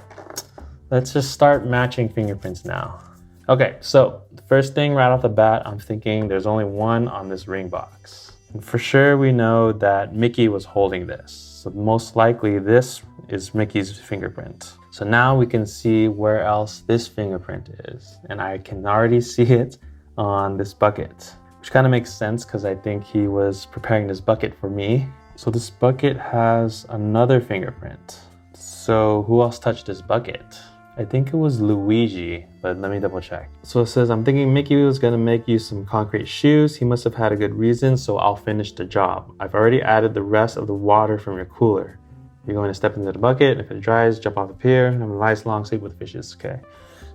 let's just start matching fingerprints now. Okay, so the first thing right off the bat, I'm thinking there's only one on this ring box. And for sure, we know that Mickey was holding this. So most likely this is Mickey's fingerprint. So now we can see where else this fingerprint is. And I can already see it on this bucket, which kind of makes sense because I think he was preparing this bucket for me. So this bucket has another fingerprint. So who else touched this bucket? I think it was Luigi, but let me double check. So it says, I'm thinking Mickey was gonna make you some concrete shoes. He must have had a good reason, so I'll finish the job. I've already added the rest of the water from your cooler. You're going to step into the bucket. If it dries, jump off the pier and have a nice long sleep with fishes, okay?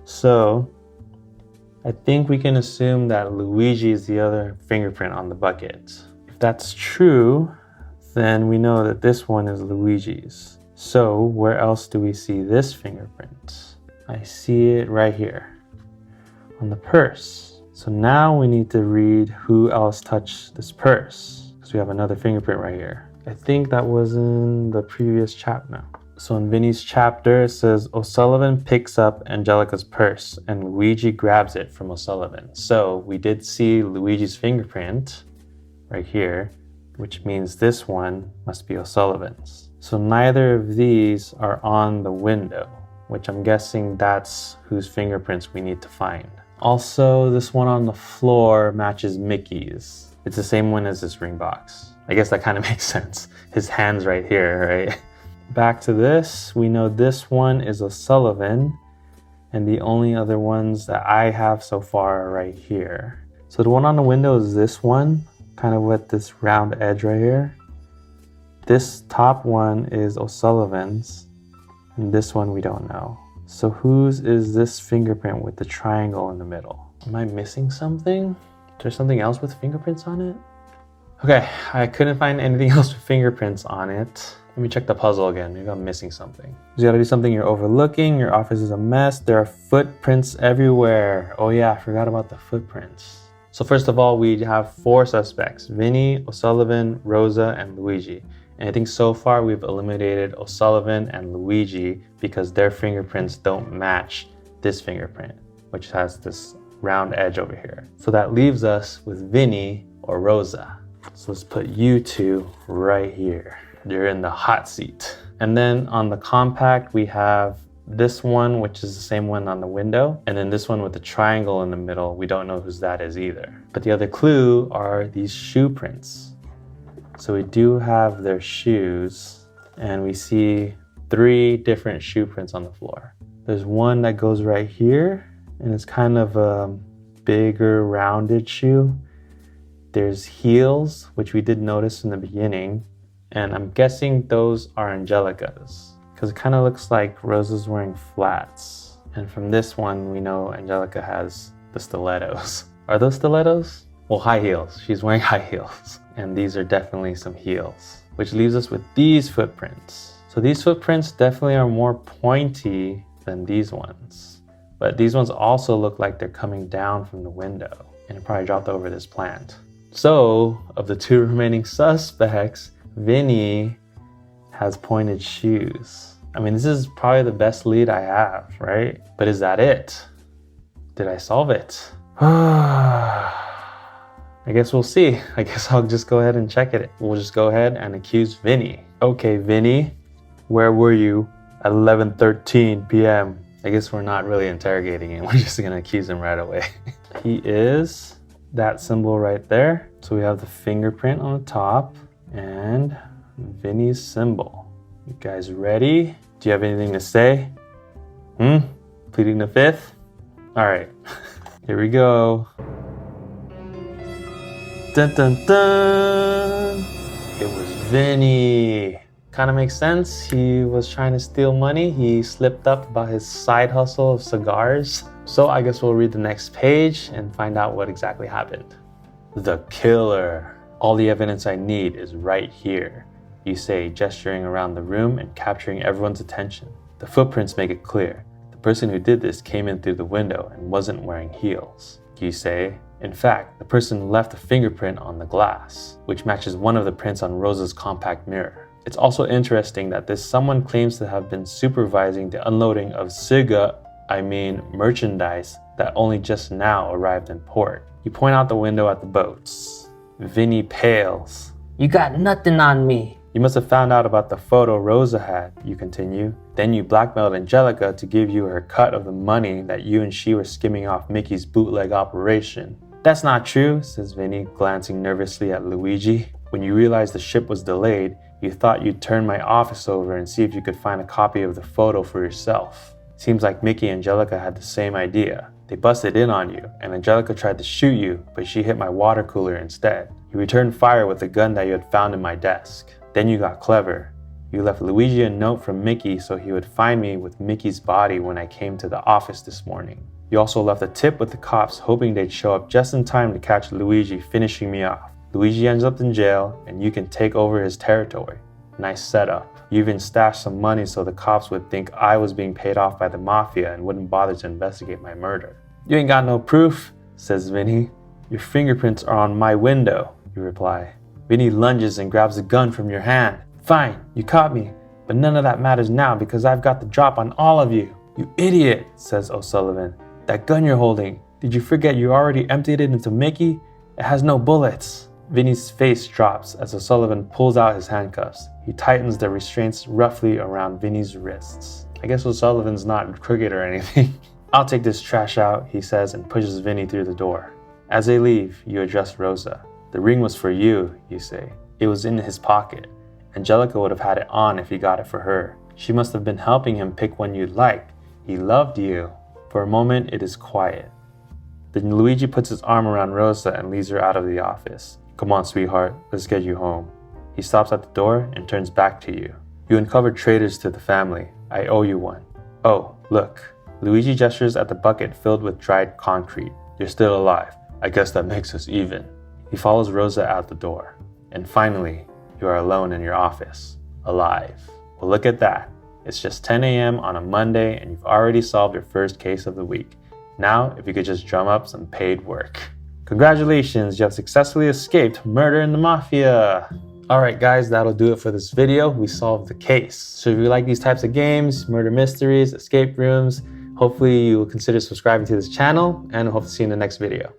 So I think we can assume that Luigi is the other fingerprint on the bucket. If that's true, then we know that this one is Luigi's. So where else do we see this fingerprint? I see it right here on the purse. So now we need to read who else touched this purse because we have another fingerprint right here. I think that was in the previous chapter. So in Vinny's chapter, it says O'Sullivan picks up Angelica's purse and Luigi grabs it from O'Sullivan. So we did see Luigi's fingerprint right here, which means this one must be O'Sullivan's. So neither of these are on the window, which I'm guessing that's whose fingerprints we need to find. Also, this one on the floor matches Mickey's. It's the same one as this ring box. I guess that kind of makes sense. His hand's right here, right? Back to this, we know this one is O'Sullivan, and the only other ones that I have so far are right here. So the one on the window is this one, kind of with this round edge right here. This top one is O'Sullivan's, and this one we don't know. So whose is this fingerprint with the triangle in the middle? Am I missing something? Is there something else with fingerprints on it? Okay, I couldn't find anything else with fingerprints on it. Let me check the puzzle again. Maybe I'm missing something. There's gotta be something you're overlooking. Your office is a mess. There are footprints everywhere. Oh yeah, I forgot about the footprints. So first of all, we have 4 suspects: Vinny, O'Sullivan, Rosa, and Luigi. And I think so far we've eliminated O'Sullivan and Luigi because their fingerprints don't match this fingerprint, which has this round edge over here. So that leaves us with Vinny or Rosa. So let's put you two right here. You're in the hot seat. And then on the compact, we have this one, which is the same one on the window. And then this one with the triangle in the middle. We don't know whose that is either. But the other clue are these shoe prints. So we do have their shoes, and we see 3 different shoe prints on the floor. There's one that goes right here, and it's kind of a bigger rounded shoe. There's heels, which we did notice in the beginning, and I'm guessing those are Angelica's because it kind of looks like Rosa's wearing flats. And from this one, we know Angelica has the stilettos. Are those stilettos? Well, high heels. She's wearing high heels. And these are definitely some heels, which leaves us with these footprints. So these footprints definitely are more pointy than these ones. But these ones also look like they're coming down from the window and it probably dropped over this plant. So of the 2 remaining suspects, Vinny has pointed shoes. I mean, this is probably the best lead I have, right? But is that it? Did I solve it? I guess we'll see. I guess I'll just go ahead and check it. We'll just go ahead and accuse Vinny. Okay, Vinny, where were you at 11:13 p.m.? I guess we're not really interrogating him. We're just gonna accuse him right away. He is that symbol right there. So we have the fingerprint on the top and Vinny's symbol. You guys ready? Do you have anything to say? Pleading the fifth? All right, here we go. Dun dun dun! It was Vinny. Kind of makes sense. He was trying to steal money. He slipped up about his side hustle of cigars. So I guess we'll read the next page and find out what exactly happened. The killer. All the evidence I need is right here, you say, gesturing around the room and capturing everyone's attention. The footprints make it clear. The person who did this came in through the window and wasn't wearing heels, you say. In fact, the person left a fingerprint on the glass, which matches one of the prints on Rosa's compact mirror. It's also interesting that this someone claims to have been supervising the unloading of merchandise that only just now arrived in port. You point out the window at the boats. Vinny pales. You got nothing on me. You must have found out about the photo Rosa had, you continue. Then you blackmailed Angelica to give you her cut of the money that you and she were skimming off Mickey's bootleg operation. That's not true, says Vinny, glancing nervously at Luigi. When you realized the ship was delayed, you thought you'd turn my office over and see if you could find a copy of the photo for yourself. Seems like Mickey and Angelica had the same idea. They busted in on you, and Angelica tried to shoot you, but she hit my water cooler instead. You returned fire with the gun that you had found in my desk. Then you got clever. You left Luigi a note from Mickey so he would find me with Mickey's body when I came to the office this morning. You also left a tip with the cops hoping they'd show up just in time to catch Luigi finishing me off. Luigi ends up in jail and you can take over his territory. Nice setup. You even stashed some money so the cops would think I was being paid off by the Mafia and wouldn't bother to investigate my murder. You ain't got no proof, says Vinny. Your fingerprints are on my window, you reply. Vinny lunges and grabs the gun from your hand. Fine, you caught me, but none of that matters now because I've got the drop on all of you. You idiot, says O'Sullivan. That gun you're holding, did you forget you already emptied it into Mickey? It has no bullets. Vinny's face drops as O'Sullivan pulls out his handcuffs. He tightens the restraints roughly around Vinny's wrists. I guess O'Sullivan's not crooked or anything. I'll take this trash out, he says and pushes Vinny through the door. As they leave, you address Rosa. The ring was for you, you say. It was in his pocket. Angelica would have had it on if he got it for her. She must have been helping him pick one you'd like. He loved you. For a moment, it is quiet. Then Luigi puts his arm around Rosa and leads her out of the office. Come on, sweetheart, let's get you home. He stops at the door and turns back to you. You uncovered traitors to the family. I owe you one. Oh, look. Luigi gestures at the bucket filled with dried concrete. You're still alive. I guess that makes us even. He follows Rosa out the door. And finally, you are alone in your office. Alive. Well, look at that. It's just 10 a.m. on a Monday and you've already solved your first case of the week. Now, if you could just drum up some paid work. Congratulations, you have successfully escaped murder in the Mafia. Alright guys, that'll do it for this video. We solved the case. So if you like these types of games, murder mysteries, escape rooms, hopefully you will consider subscribing to this channel and I hope to see you in the next video.